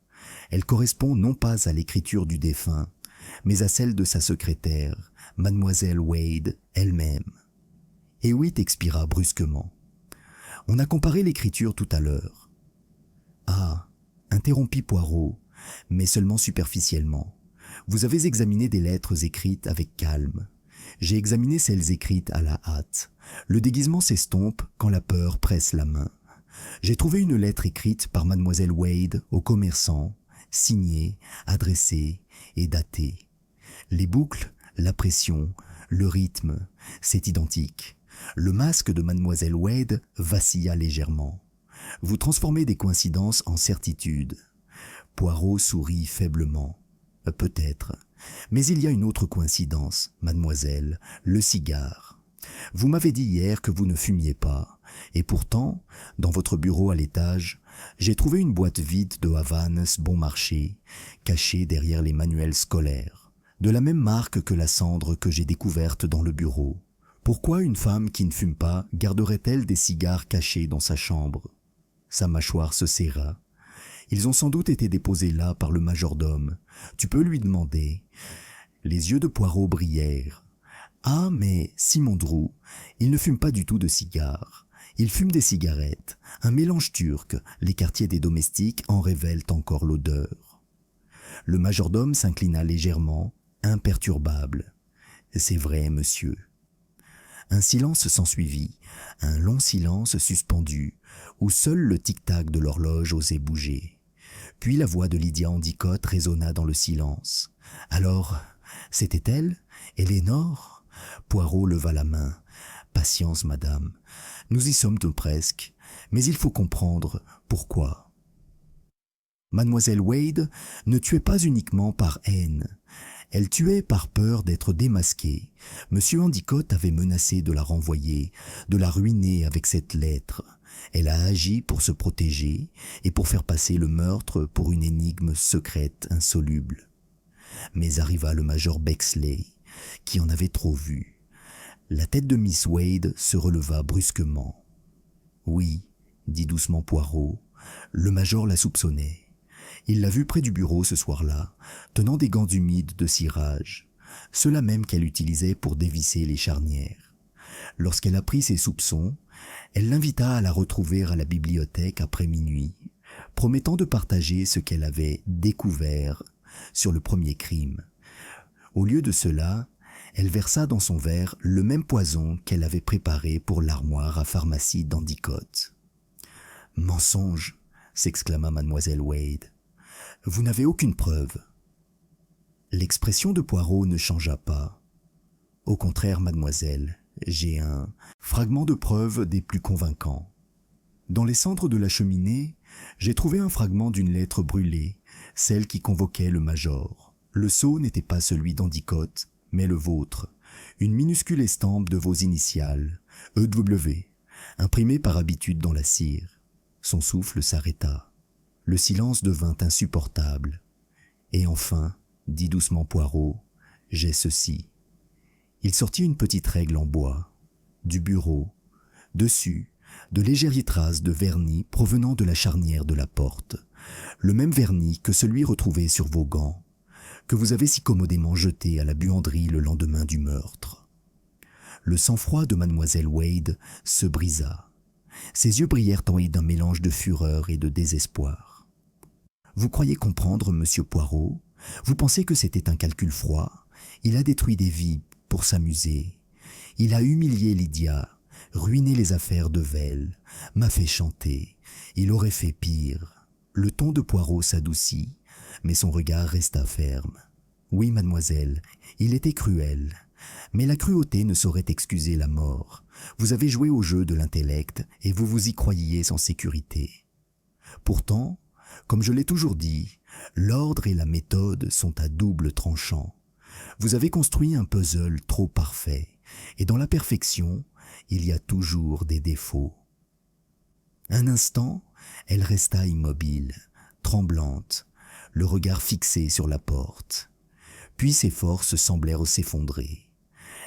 Elle correspond non pas à l'écriture du défunt, mais à celle de sa secrétaire, mademoiselle Wade elle-même. Hewitt expira brusquement. On a comparé l'écriture tout à l'heure. Ah, interrompit Poirot, mais seulement superficiellement. Vous avez examiné des lettres écrites avec calme. J'ai examiné celles écrites à la hâte. Le déguisement s'estompe quand la peur presse la main. J'ai trouvé une lettre écrite par mademoiselle Wade au commerçant, signée, adressée et datée. Les boucles, la pression, le rythme, c'est identique. Le masque de mademoiselle Wade vacilla légèrement. Vous transformez des coïncidences en certitudes. Poirot sourit faiblement. Peut-être. Mais il y a une autre coïncidence, mademoiselle, le cigare. Vous m'avez dit hier que vous ne fumiez pas, et pourtant, dans votre bureau à l'étage, j'ai trouvé une boîte vide de Havanes bon marché, cachée derrière les manuels scolaires, de la même marque que la cendre que j'ai découverte dans le bureau. Pourquoi une femme qui ne fume pas garderait-elle des cigares cachés dans sa chambre? Sa mâchoire se serra. Ils ont sans doute été déposés là par le majordome. Tu peux lui demander. Les yeux de Poirot brillèrent. Ah, mais Simon Drew, il ne fume pas du tout de cigares. Il fume des cigarettes, un mélange turc. Les quartiers des domestiques en révèlent encore l'odeur. Le majordome s'inclina légèrement, imperturbable. C'est vrai, monsieur. Un silence s'ensuivit, un long silence suspendu, où seul le tic-tac de l'horloge osait bouger. Puis la voix de Lydia Endicott résonna dans le silence. Alors, c'était elle, Éléonore? Poirot leva la main. Patience, madame. Nous y sommes presque, mais il faut comprendre pourquoi. Mademoiselle Wade ne tuait pas uniquement par haine. Elle tuait par peur d'être démasquée. Monsieur Endicott avait menacé de la renvoyer, de la ruiner avec cette lettre. Elle a agi pour se protéger et pour faire passer le meurtre pour une énigme secrète insoluble. Mais arriva le major Bexley, qui en avait trop vu. La tête de Miss Wade se releva brusquement. « Oui, » dit doucement Poirot, le major la soupçonnait. Il l'a vue près du bureau ce soir-là, tenant des gants humides de cirage, ceux-là même qu'elle utilisait pour dévisser les charnières. Lorsqu'elle apprit ses soupçons, elle l'invita à la retrouver à la bibliothèque après minuit, promettant de partager ce qu'elle avait découvert sur le premier crime. Au lieu de cela, elle versa dans son verre le même poison qu'elle avait préparé pour l'armoire à pharmacie d'Endicott. « Mensonge !» s'exclama mademoiselle Wade. « Vous n'avez aucune preuve. » L'expression de Poirot ne changea pas. « Au contraire, mademoiselle, j'ai un fragment de preuve des plus convaincants. Dans les cendres de la cheminée, j'ai trouvé un fragment d'une lettre brûlée, celle qui convoquait le major. Le sceau n'était pas celui d'Endicott, mais le vôtre, une minuscule estampe de vos initiales, EW, imprimée par habitude dans la cire. » Son souffle s'arrêta. Le silence devint insupportable. « Et enfin, dit doucement Poirot, j'ai ceci. » Il sortit une petite règle en bois, du bureau. Dessus, de légères traces de vernis provenant de la charnière de la porte, le même vernis que celui retrouvé sur vos gants, que vous avez si commodément jeté à la buanderie le lendemain du meurtre. Le sang-froid de mademoiselle Wade se brisa. Ses yeux brillèrent d'un mélange de fureur et de désespoir. « Vous croyez comprendre, monsieur Poirot? Vous pensez que c'était un calcul froid? Il a détruit des vies pour s'amuser. Il a humilié Lydia, ruiné les affaires de Vell, m'a fait chanter. Il aurait fait pire. » Le ton de Poirot s'adoucit, mais son regard resta ferme. « Oui, mademoiselle, il était cruel. Mais la cruauté ne saurait excuser la mort. Vous avez joué au jeu de l'intellect et vous vous y croyiez sans sécurité. Pourtant, comme je l'ai toujours dit, l'ordre et la méthode sont à double tranchant. Vous avez construit un puzzle trop parfait, et dans la perfection, il y a toujours des défauts. » Un instant, elle resta immobile, tremblante, le regard fixé sur la porte. Puis ses forces semblèrent s'effondrer.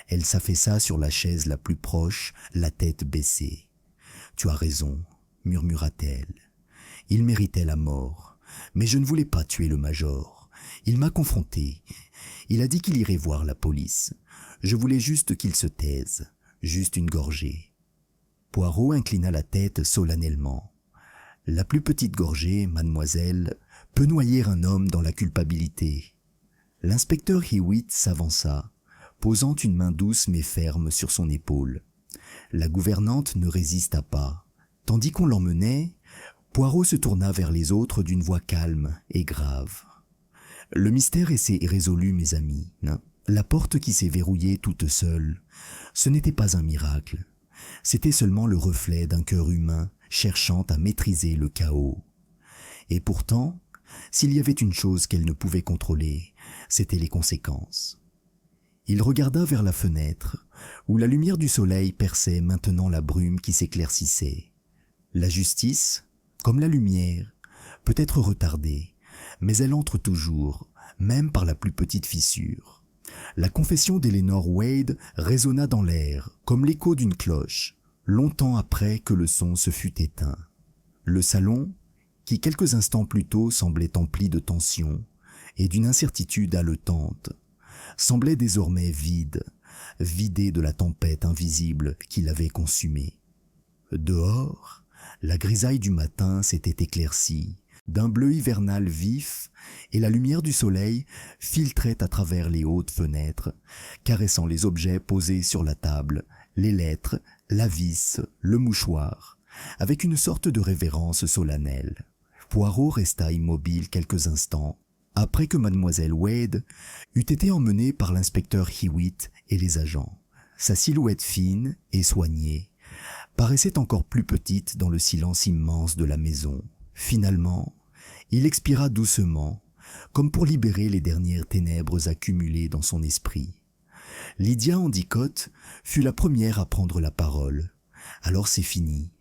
Elle s'affaissa sur la chaise la plus proche, la tête baissée. « Tu as raison, » murmura-t-elle. « Il méritait la mort, mais je ne voulais pas tuer le major. Il m'a confronté. Il a dit qu'il irait voir la police. Je voulais juste qu'il se taise, juste une gorgée. » Poirot inclina la tête solennellement. « La plus petite gorgée, mademoiselle, peut noyer un homme dans la culpabilité. » L'inspecteur Hewitt s'avança, posant une main douce mais ferme sur son épaule. La gouvernante ne résista pas. Tandis qu'on l'emmenait, Poirot se tourna vers les autres d'une voix calme et grave. « Le mystère est résolu, mes amis. La porte qui s'est verrouillée toute seule, ce n'était pas un miracle. C'était seulement le reflet d'un cœur humain cherchant à maîtriser le chaos. Et pourtant, s'il y avait une chose qu'elle ne pouvait contrôler, c'étaient les conséquences. » Il regarda vers la fenêtre, où la lumière du soleil perçait maintenant la brume qui s'éclaircissait. La justice, comme la lumière, peut être retardée, mais elle entre toujours, même par la plus petite fissure. La confession d'Eleanor Wade résonna dans l'air, comme l'écho d'une cloche, longtemps après que le son se fut éteint. Le salon, qui quelques instants plus tôt semblait empli de tension et d'une incertitude haletante, semblait désormais vide, vidé de la tempête invisible qui l'avait consumé. Dehors, la grisaille du matin s'était éclaircie d'un bleu hivernal vif et la lumière du soleil filtrait à travers les hautes fenêtres, caressant les objets posés sur la table, les lettres, la vis, le mouchoir, avec une sorte de révérence solennelle. Poirot resta immobile quelques instants, après que mademoiselle Wade eut été emmenée par l'inspecteur Hewitt et les agents. Sa silhouette fine et soignée paraissait encore plus petite dans le silence immense de la maison. Finalement, il expira doucement, comme pour libérer les dernières ténèbres accumulées dans son esprit. Lydia Endicott fut la première à prendre la parole. « Alors c'est fini »,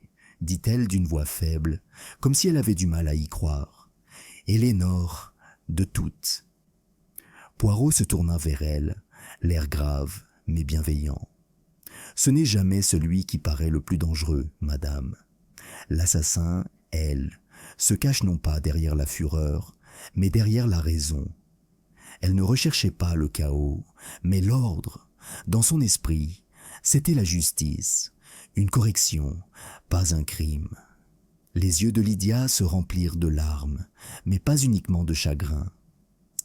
dit-elle d'une voix faible, comme si elle avait du mal à y croire. « Eleanor, de toutes. » Poirot se tourna vers elle, l'air grave mais bienveillant. Ce n'est jamais celui qui paraît le plus dangereux, madame. L'assassin, elle, se cache non pas derrière la fureur, mais derrière la raison. Elle ne recherchait pas le chaos, mais l'ordre. Dans son esprit, c'était la justice, une correction, pas un crime. Les yeux de Lydia se remplirent de larmes, mais pas uniquement de chagrin.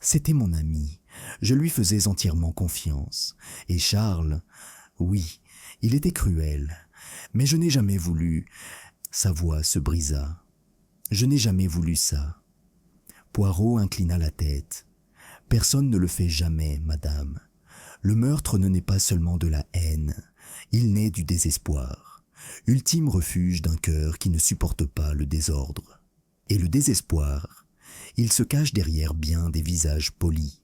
C'était mon ami, je lui faisais entièrement confiance. Et Charles, oui, il était cruel, mais je n'ai jamais voulu. Sa voix se brisa. Je n'ai jamais voulu ça. Poirot inclina la tête. Personne ne le fait jamais, madame. Le meurtre ne naît pas seulement de la haine, il naît du désespoir, ultime refuge d'un cœur qui ne supporte pas le désordre. Et le désespoir, il se cache derrière bien des visages polis.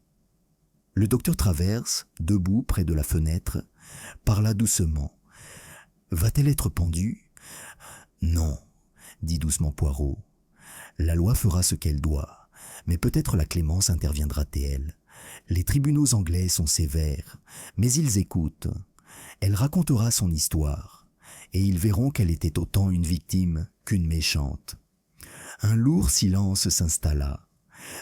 Le docteur Travers, debout près de la fenêtre, parla doucement. « Va-t-elle être pendue ?»« Non, » dit doucement Poirot. « La loi fera ce qu'elle doit, mais peut-être la clémence interviendra-t-elle. Les tribunaux anglais sont sévères, mais ils écoutent. Elle racontera son histoire, et ils verront qu'elle était autant une victime qu'une méchante. » Un lourd silence s'installa.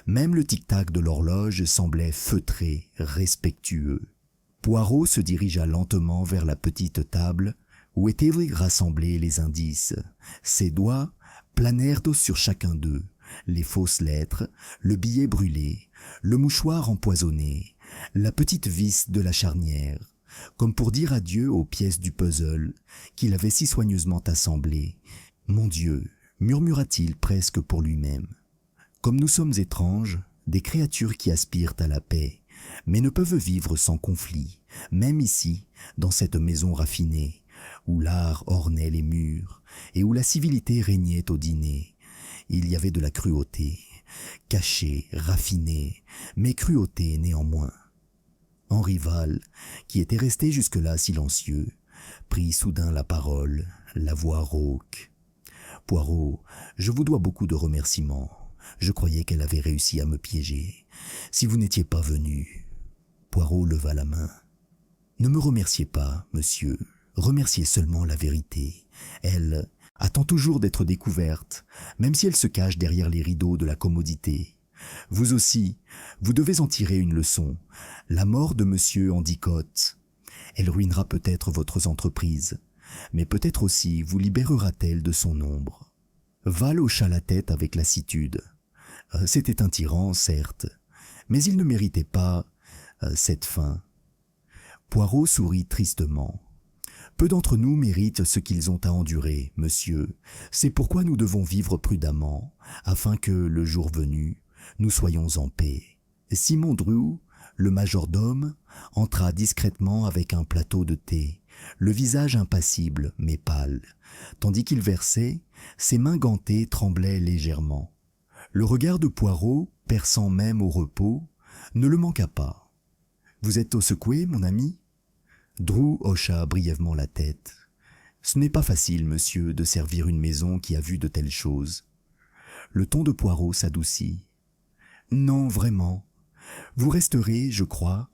Même le tic-tac de l'horloge semblait feutré, respectueux. Poirot se dirigea lentement vers la petite table où étaient rassemblés les indices. Ses doigts planèrent sur chacun d'eux, les fausses lettres, le billet brûlé, le mouchoir empoisonné, la petite vis de la charnière, comme pour dire adieu aux pièces du puzzle qu'il avait si soigneusement assemblées. « Mon Dieu !» murmura-t-il presque pour lui-même. « Comme nous sommes étranges, des créatures qui aspirent à la paix, mais ne peuvent vivre sans conflit, même ici, dans cette maison raffinée, où l'art ornait les murs et où la civilité régnait au dîner. Il y avait de la cruauté, cachée, raffinée, mais cruauté néanmoins. » Henri Val, qui était resté jusque-là silencieux, prit soudain la parole, la voix rauque. « Poirot, je vous dois beaucoup de remerciements. Je croyais qu'elle avait réussi à me piéger. Si vous n'étiez pas venu... » Poirot leva la main. « Ne me remerciez pas, monsieur. Remerciez seulement la vérité. Elle attend toujours d'être découverte, même si elle se cache derrière les rideaux de la commodité. Vous aussi, vous devez en tirer une leçon. La mort de monsieur Endicott, elle ruinera peut-être votre entreprise, mais peut-être aussi vous libérera-t-elle de son ombre. » Val hocha la tête avec lassitude. C'était un tyran, certes, mais il ne méritait pas cette fin. Poirot sourit tristement. « Peu d'entre nous méritent ce qu'ils ont à endurer, monsieur. C'est pourquoi nous devons vivre prudemment, afin que, le jour venu, nous soyons en paix. » Simon Drew, le majordome, entra discrètement avec un plateau de thé, le visage impassible mais pâle. Tandis qu'il versait, ses mains gantées tremblaient légèrement. Le regard de Poirot, perçant même au repos, ne le manqua pas. « Vous êtes au secoué, mon ami ?» Drew hocha brièvement la tête. « Ce n'est pas facile, monsieur, de servir une maison qui a vu de telles choses. » Le ton de Poirot s'adoucit. « Non, vraiment. Vous resterez, je crois,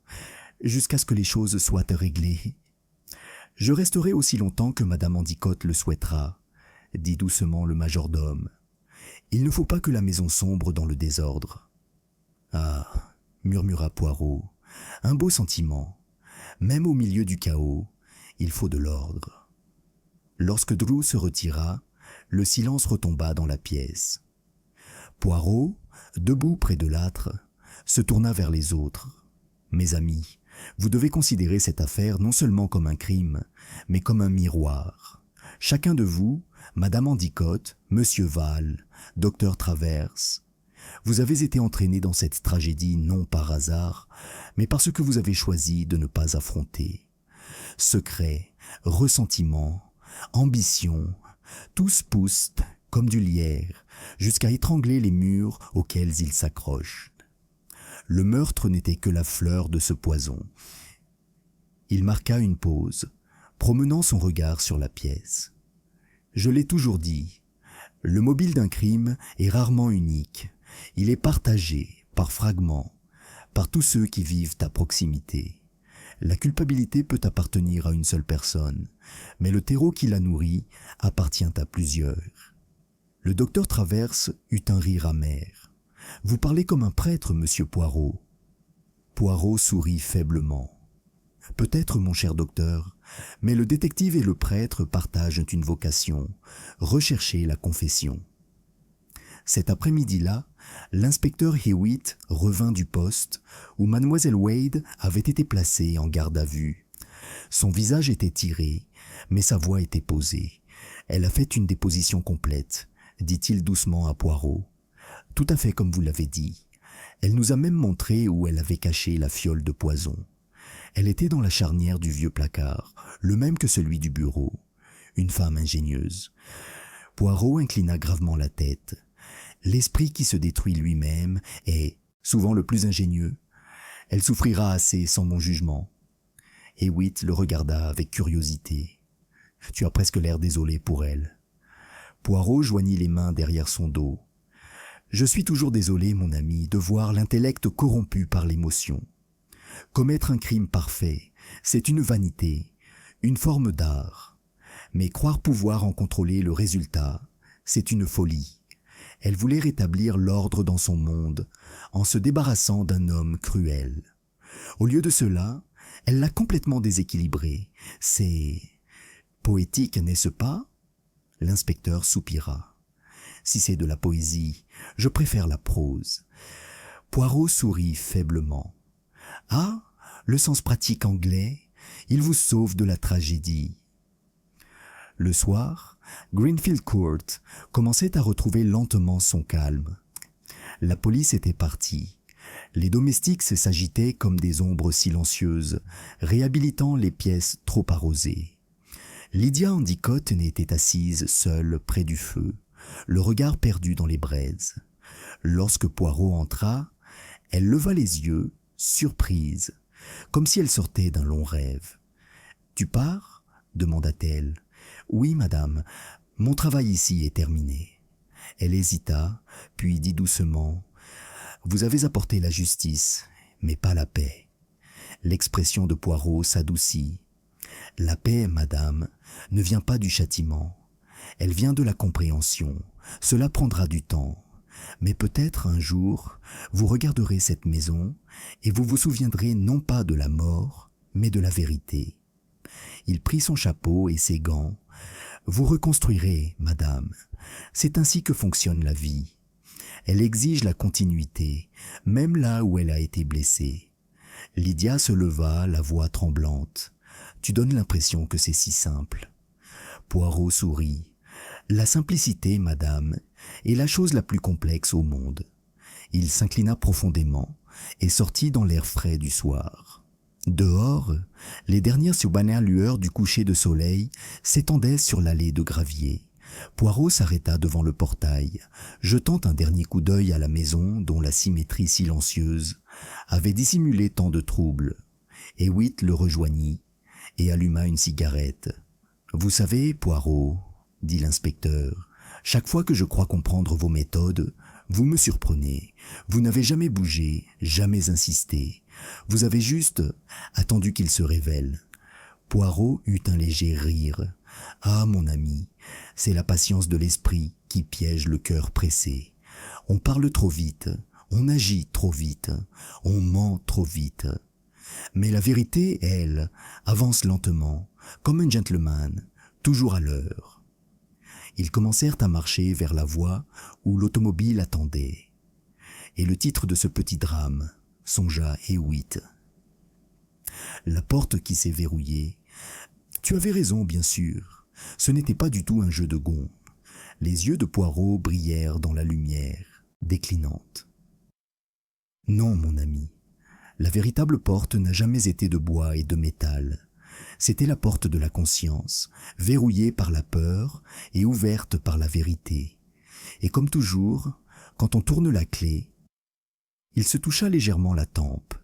jusqu'à ce que les choses soient réglées. »« Je resterai aussi longtemps que madame Endicott le souhaitera, » dit doucement le majordome. « Il ne faut pas que la maison sombre dans le désordre. »« Ah, » murmura Poirot, « un beau sentiment. Même au milieu du chaos, il faut de l'ordre. » Lorsque Drew se retira, le silence retomba dans la pièce. Poirot, debout près de l'âtre, se tourna vers les autres. « Mes amis, vous devez considérer cette affaire non seulement comme un crime, mais comme un miroir. Chacun de vous, madame Endicott, monsieur Val, docteur Travers, vous avez été entraînés dans cette tragédie non par hasard, mais parce que vous avez choisi de ne pas affronter. Secrets, ressentiments, ambition, tous poussent comme du lierre jusqu'à étrangler les murs auxquels ils s'accrochent. Le meurtre n'était que la fleur de ce poison. » Il marqua une pause, promenant son regard sur la pièce. « Je l'ai toujours dit, le mobile d'un crime est rarement unique. Il est partagé, par fragments, par tous ceux qui vivent à proximité. La culpabilité peut appartenir à une seule personne, mais le terreau qui la nourrit appartient à plusieurs. Le docteur Travers eut un rire amer. « Vous parlez comme un prêtre, monsieur Poirot. » Poirot sourit faiblement. « Peut-être, mon cher docteur, mais le détective et le prêtre partagent une vocation, rechercher la confession. » Cet après-midi-là, l'inspecteur Hewitt revint du poste où mademoiselle Wade avait été placée en garde à vue. Son visage était tiré, mais sa voix était posée. « Elle a fait une déposition complète, » dit-il doucement à Poirot. « Tout à fait comme vous l'avez dit. Elle nous a même montré où elle avait caché la fiole de poison. Elle était dans la charnière du vieux placard, le même que celui du bureau. Une femme ingénieuse. » Poirot inclina gravement la tête. L'esprit qui se détruit lui-même est souvent le plus ingénieux. Elle souffrira assez sans mon jugement. Hewitt le regarda avec curiosité. « Tu as presque l'air désolé pour elle. » Poirot joignit les mains derrière son dos. « Je suis toujours désolé, mon ami, de voir l'intellect corrompu par l'émotion. Commettre un crime parfait, c'est une vanité, une forme d'art. Mais croire pouvoir en contrôler le résultat, c'est une folie. Elle voulait rétablir l'ordre dans son monde en se débarrassant d'un homme cruel. Au lieu de cela, elle l'a complètement déséquilibré. C'est poétique, n'est-ce pas ?» L'inspecteur soupira. « Si c'est de la poésie, je préfère la prose. » Poirot sourit faiblement. « Ah, le sens pratique anglais, il vous sauve de la tragédie. » Le soir, Greenfield Court commençait à retrouver lentement son calme. La police était partie. Les domestiques s'agitaient comme des ombres silencieuses, réhabilitant les pièces trop arrosées. Lydia Endicott était assise seule près du feu, le regard perdu dans les braises. Lorsque Poirot entra, elle leva les yeux, surprise, comme si elle sortait d'un long rêve. « Tu pars ?» demanda-t-elle. « Oui, madame, mon travail ici est terminé. » Elle hésita, puis dit doucement « Vous avez apporté la justice, mais pas la paix. » L'expression de Poirot s'adoucit. « La paix, madame, ne vient pas du châtiment. Elle vient de la compréhension. Cela prendra du temps. Mais peut-être un jour, vous regarderez cette maison et vous vous souviendrez non pas de la mort, mais de la vérité. » Il prit son chapeau et ses gants. « Vous reconstruirez, madame. C'est ainsi que fonctionne la vie. Elle exige la continuité, même là où elle a été blessée. » Lydia se leva, la voix tremblante. « Tu donnes l'impression que c'est si simple. » Poirot sourit. « La simplicité, madame, est la chose la plus complexe au monde. » Il s'inclina profondément et sortit dans l'air frais du soir. Dehors, les dernières subanères lueurs du coucher de soleil s'étendaient sur l'allée de gravier. Poirot s'arrêta devant le portail, jetant un dernier coup d'œil à la maison dont la symétrie silencieuse avait dissimulé tant de troubles. Hewitt le rejoignit et alluma une cigarette. « Vous savez, Poirot, » dit l'inspecteur, « chaque fois que je crois comprendre vos méthodes, vous me surprenez. Vous n'avez jamais bougé, jamais insisté. Vous avez juste attendu qu'il se révèle. » Poirot eut un léger rire. « Ah, mon ami, c'est la patience de l'esprit qui piège le cœur pressé. On parle trop vite, on agit trop vite, on ment trop vite. Mais la vérité, elle, avance lentement, comme un gentleman, toujours à l'heure. » Ils commencèrent à marcher vers la voie où l'automobile attendait. Et le titre de ce petit drame, songea Hewitt. La porte qui s'est verrouillée. Tu avais raison, bien sûr. Ce n'était pas du tout un jeu de gonds. Les yeux de Poirot brillèrent dans la lumière, déclinante. Non, mon ami. La véritable porte n'a jamais été de bois et de métal. C'était la porte de la conscience, verrouillée par la peur et ouverte par la vérité. Et comme toujours, quand on tourne la clé, il se toucha légèrement la tempe.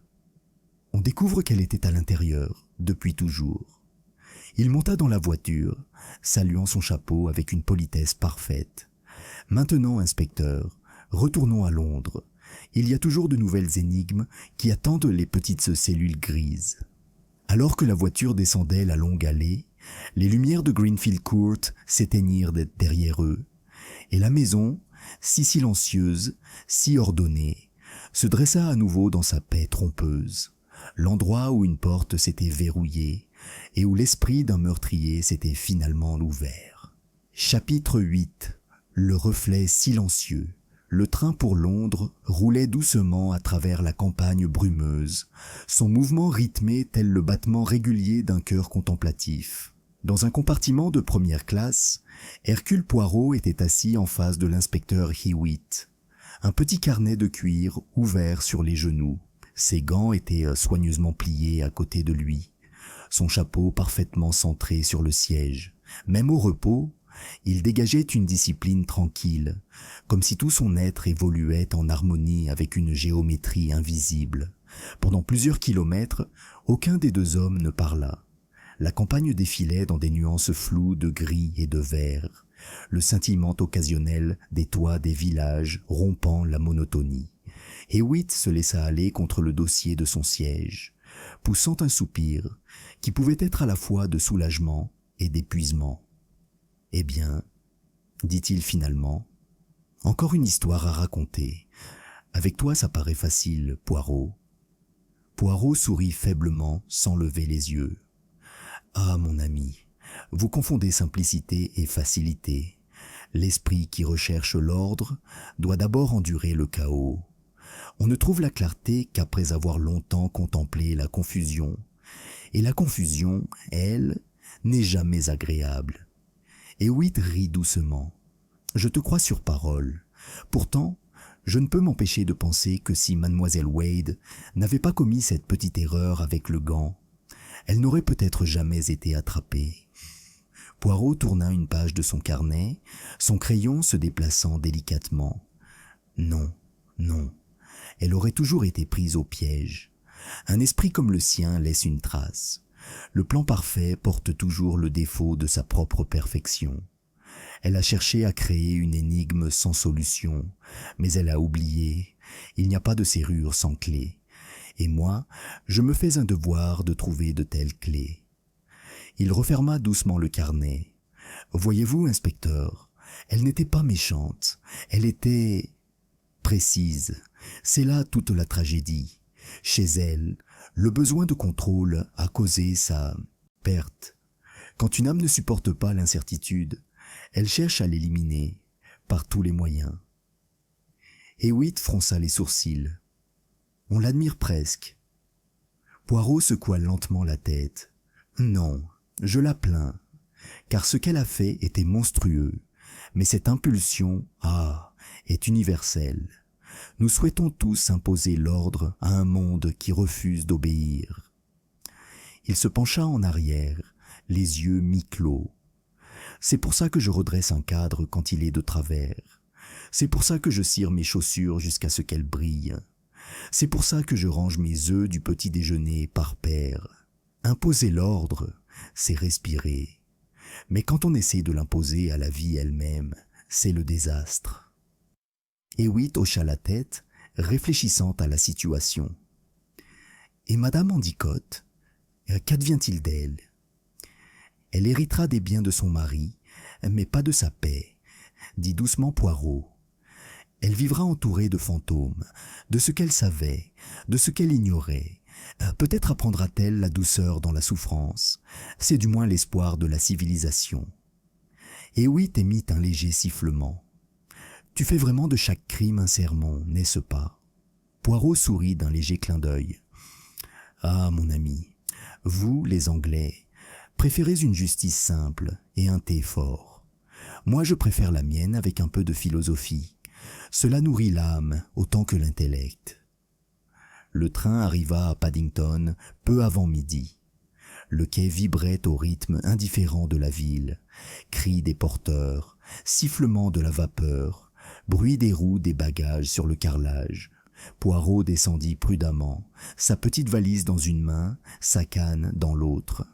On découvre qu'elle était à l'intérieur, depuis toujours. Il monta dans la voiture, saluant son chapeau avec une politesse parfaite. « Maintenant, inspecteur, retournons à Londres. Il y a toujours de nouvelles énigmes qui attendent les petites cellules grises. » Alors que la voiture descendait la longue allée, les lumières de Greenfield Court s'éteignirent derrière eux, et la maison, si silencieuse, si ordonnée, se dressa à nouveau dans sa paix trompeuse, l'endroit où une porte s'était verrouillée et où l'esprit d'un meurtrier s'était finalement ouvert. Chapitre 8. Le reflet silencieux. Le train pour Londres roulait doucement à travers la campagne brumeuse, son mouvement rythmé tel le battement régulier d'un cœur contemplatif. Dans un compartiment de première classe, Hercule Poirot était assis en face de l'inspecteur Hewitt, un petit carnet de cuir ouvert sur les genoux. Ses gants étaient soigneusement pliés à côté de lui, son chapeau parfaitement centré sur le siège. Même au repos, il dégageait une discipline tranquille, comme si tout son être évoluait en harmonie avec une géométrie invisible. Pendant plusieurs kilomètres, aucun des deux hommes ne parla. La campagne défilait dans des nuances floues de gris et de vert, le scintillement occasionnel des toits des villages rompant la monotonie. Hewitt se laissa aller contre le dossier de son siège, poussant un soupir qui pouvait être à la fois de soulagement et d'épuisement. « Eh bien, dit-il finalement, encore une histoire à raconter. Avec toi, ça paraît facile, Poirot. » Poirot sourit faiblement sans lever les yeux. « Ah, mon ami, vous confondez simplicité et facilité. L'esprit qui recherche l'ordre doit d'abord endurer le chaos. On ne trouve la clarté qu'après avoir longtemps contemplé la confusion. Et la confusion, elle, n'est jamais agréable. » Hewitt rit doucement. « Je te crois sur parole. Pourtant, je ne peux m'empêcher de penser que si mademoiselle Wade n'avait pas commis cette petite erreur avec le gant, elle n'aurait peut-être jamais été attrapée. » Poirot tourna une page de son carnet, son crayon se déplaçant délicatement. « Non, non, elle aurait toujours été prise au piège. Un esprit comme le sien laisse une trace. Le plan parfait porte toujours le défaut de sa propre perfection. Elle a cherché à créer une énigme sans solution, mais elle a oublié. Il n'y a pas de serrure sans clé. Et moi, je me fais un devoir de trouver de telles clés. » Il referma doucement le carnet. « Voyez-vous, inspecteur, elle n'était pas méchante. Elle était précise. C'est là toute la tragédie. Chez elle, le besoin de contrôle a causé sa perte. Quand une âme ne supporte pas l'incertitude, elle cherche à l'éliminer par tous les moyens. » Hewitt fronça les sourcils. « On l'admire presque. » Poirot secoua lentement la tête. « Non, je la plains, car ce qu'elle a fait était monstrueux, mais cette impulsion, est universelle. Nous souhaitons tous imposer l'ordre à un monde qui refuse d'obéir. » Il se pencha en arrière, les yeux mi-clos. « C'est pour ça que je redresse un cadre quand il est de travers. C'est pour ça que je cire mes chaussures jusqu'à ce qu'elles brillent. C'est pour ça que je range mes œufs du petit déjeuner par paire. Imposer l'ordre, c'est respirer. Mais quand on essaie de l'imposer à la vie elle-même, c'est le désastre. » Hewitt hocha la tête, réfléchissant à la situation. « Et Madame Endicott, qu'advient-il d'elle ? » ?»« Elle héritera des biens de son mari, mais pas de sa paix, » dit doucement Poirot. « Elle vivra entourée de fantômes, de ce qu'elle savait, de ce qu'elle ignorait. Peut-être apprendra-t-elle la douceur dans la souffrance. C'est du moins l'espoir de la civilisation. » Hewitt émit un léger sifflement. « Tu fais vraiment de chaque crime un sermon, n'est-ce pas ?» Poirot sourit d'un léger clin d'œil. « Ah, mon ami, vous, les Anglais, préférez une justice simple et un thé fort. Moi, je préfère la mienne avec un peu de philosophie. Cela nourrit l'âme autant que l'intellect. » Le train arriva à Paddington peu avant midi. Le quai vibrait au rythme indifférent de la ville. Cris des porteurs, sifflements de la vapeur, bruit des roues des bagages sur le carrelage. Poirot descendit prudemment, sa petite valise dans une main, sa canne dans l'autre.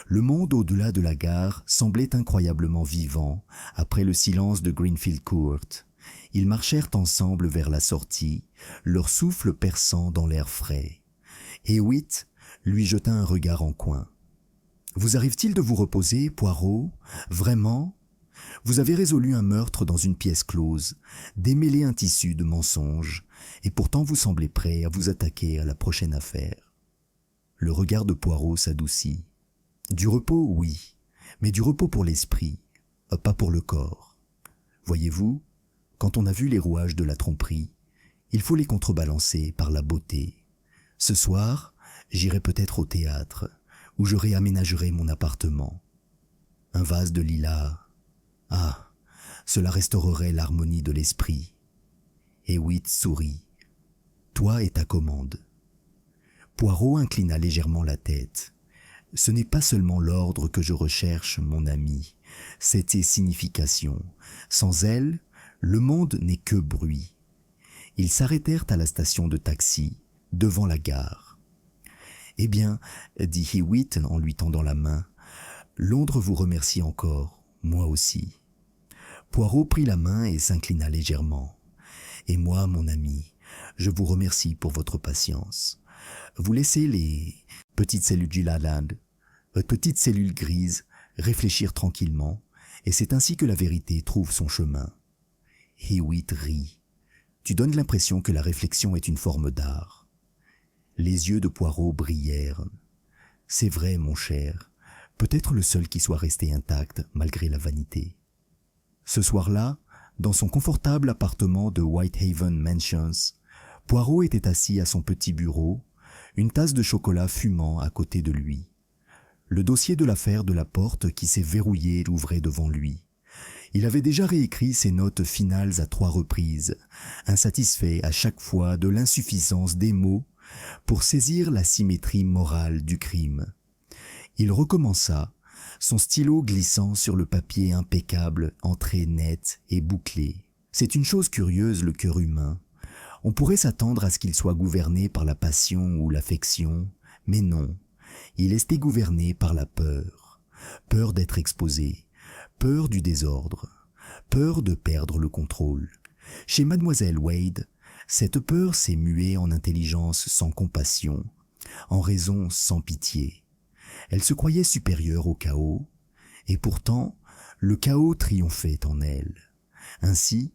Le monde au-delà de la gare semblait incroyablement vivant, après le silence de Greenfield Court. Ils marchèrent ensemble vers la sortie, leur souffle perçant dans l'air frais. Hewitt, lui jeta un regard en coin. « Vous arrive-t-il de vous reposer, Poirot? Vraiment? Vous avez résolu un meurtre dans une pièce close, démêlé un tissu de mensonges, et pourtant vous semblez prêt à vous attaquer à la prochaine affaire. » Le regard de Poirot s'adoucit. « Du repos, oui, mais du repos pour l'esprit, pas pour le corps. Voyez-vous, quand on a vu les rouages de la tromperie, il faut les contrebalancer par la beauté. Ce soir, j'irai peut-être au théâtre, où je réaménagerai mon appartement. Un vase de lilas. Ah, cela restaurerait l'harmonie de l'esprit. » Hewitt sourit. « Toi et ta commande. » Poirot inclina légèrement la tête. « Ce n'est pas seulement l'ordre que je recherche, mon ami, c'est ses significations. Sans elle, le monde n'est que bruit. » Ils s'arrêtèrent à la station de taxi, devant la gare. « Eh bien, » dit Hewitt en lui tendant la main, « Londres vous remercie encore, moi aussi. » Poirot prit la main et s'inclina légèrement. « Et moi, mon ami, je vous remercie pour votre patience. Vous laissez les petites cellules du Laland, petites cellules grises, réfléchir tranquillement, et c'est ainsi que la vérité trouve son chemin. » Hewitt rit. « Tu donnes l'impression que la réflexion est une forme d'art. » Les yeux de Poirot brillèrent. « C'est vrai, mon cher, peut-être le seul qui soit resté intact malgré la vanité. » Ce soir-là, dans son confortable appartement de Whitehaven Mansions, Poirot était assis à son petit bureau, une tasse de chocolat fumant à côté de lui. Le dossier de l'affaire de la porte qui s'est verrouillée l'ouvrait devant lui. Il avait déjà réécrit ses notes finales à 3 reprises, insatisfait à chaque fois de l'insuffisance des mots pour saisir la symétrie morale du crime. Il recommença, son stylo glissant sur le papier impeccable en traits nets et bouclés. C'est une chose curieuse, le cœur humain. On pourrait s'attendre à ce qu'il soit gouverné par la passion ou l'affection, mais non, il est gouverné par la peur. Peur d'être exposé, peur du désordre, peur de perdre le contrôle. Chez Mademoiselle Wade, cette peur s'est muée en intelligence sans compassion, en raison sans pitié. Elle se croyait supérieure au chaos, et pourtant, le chaos triomphait en elle. Ainsi,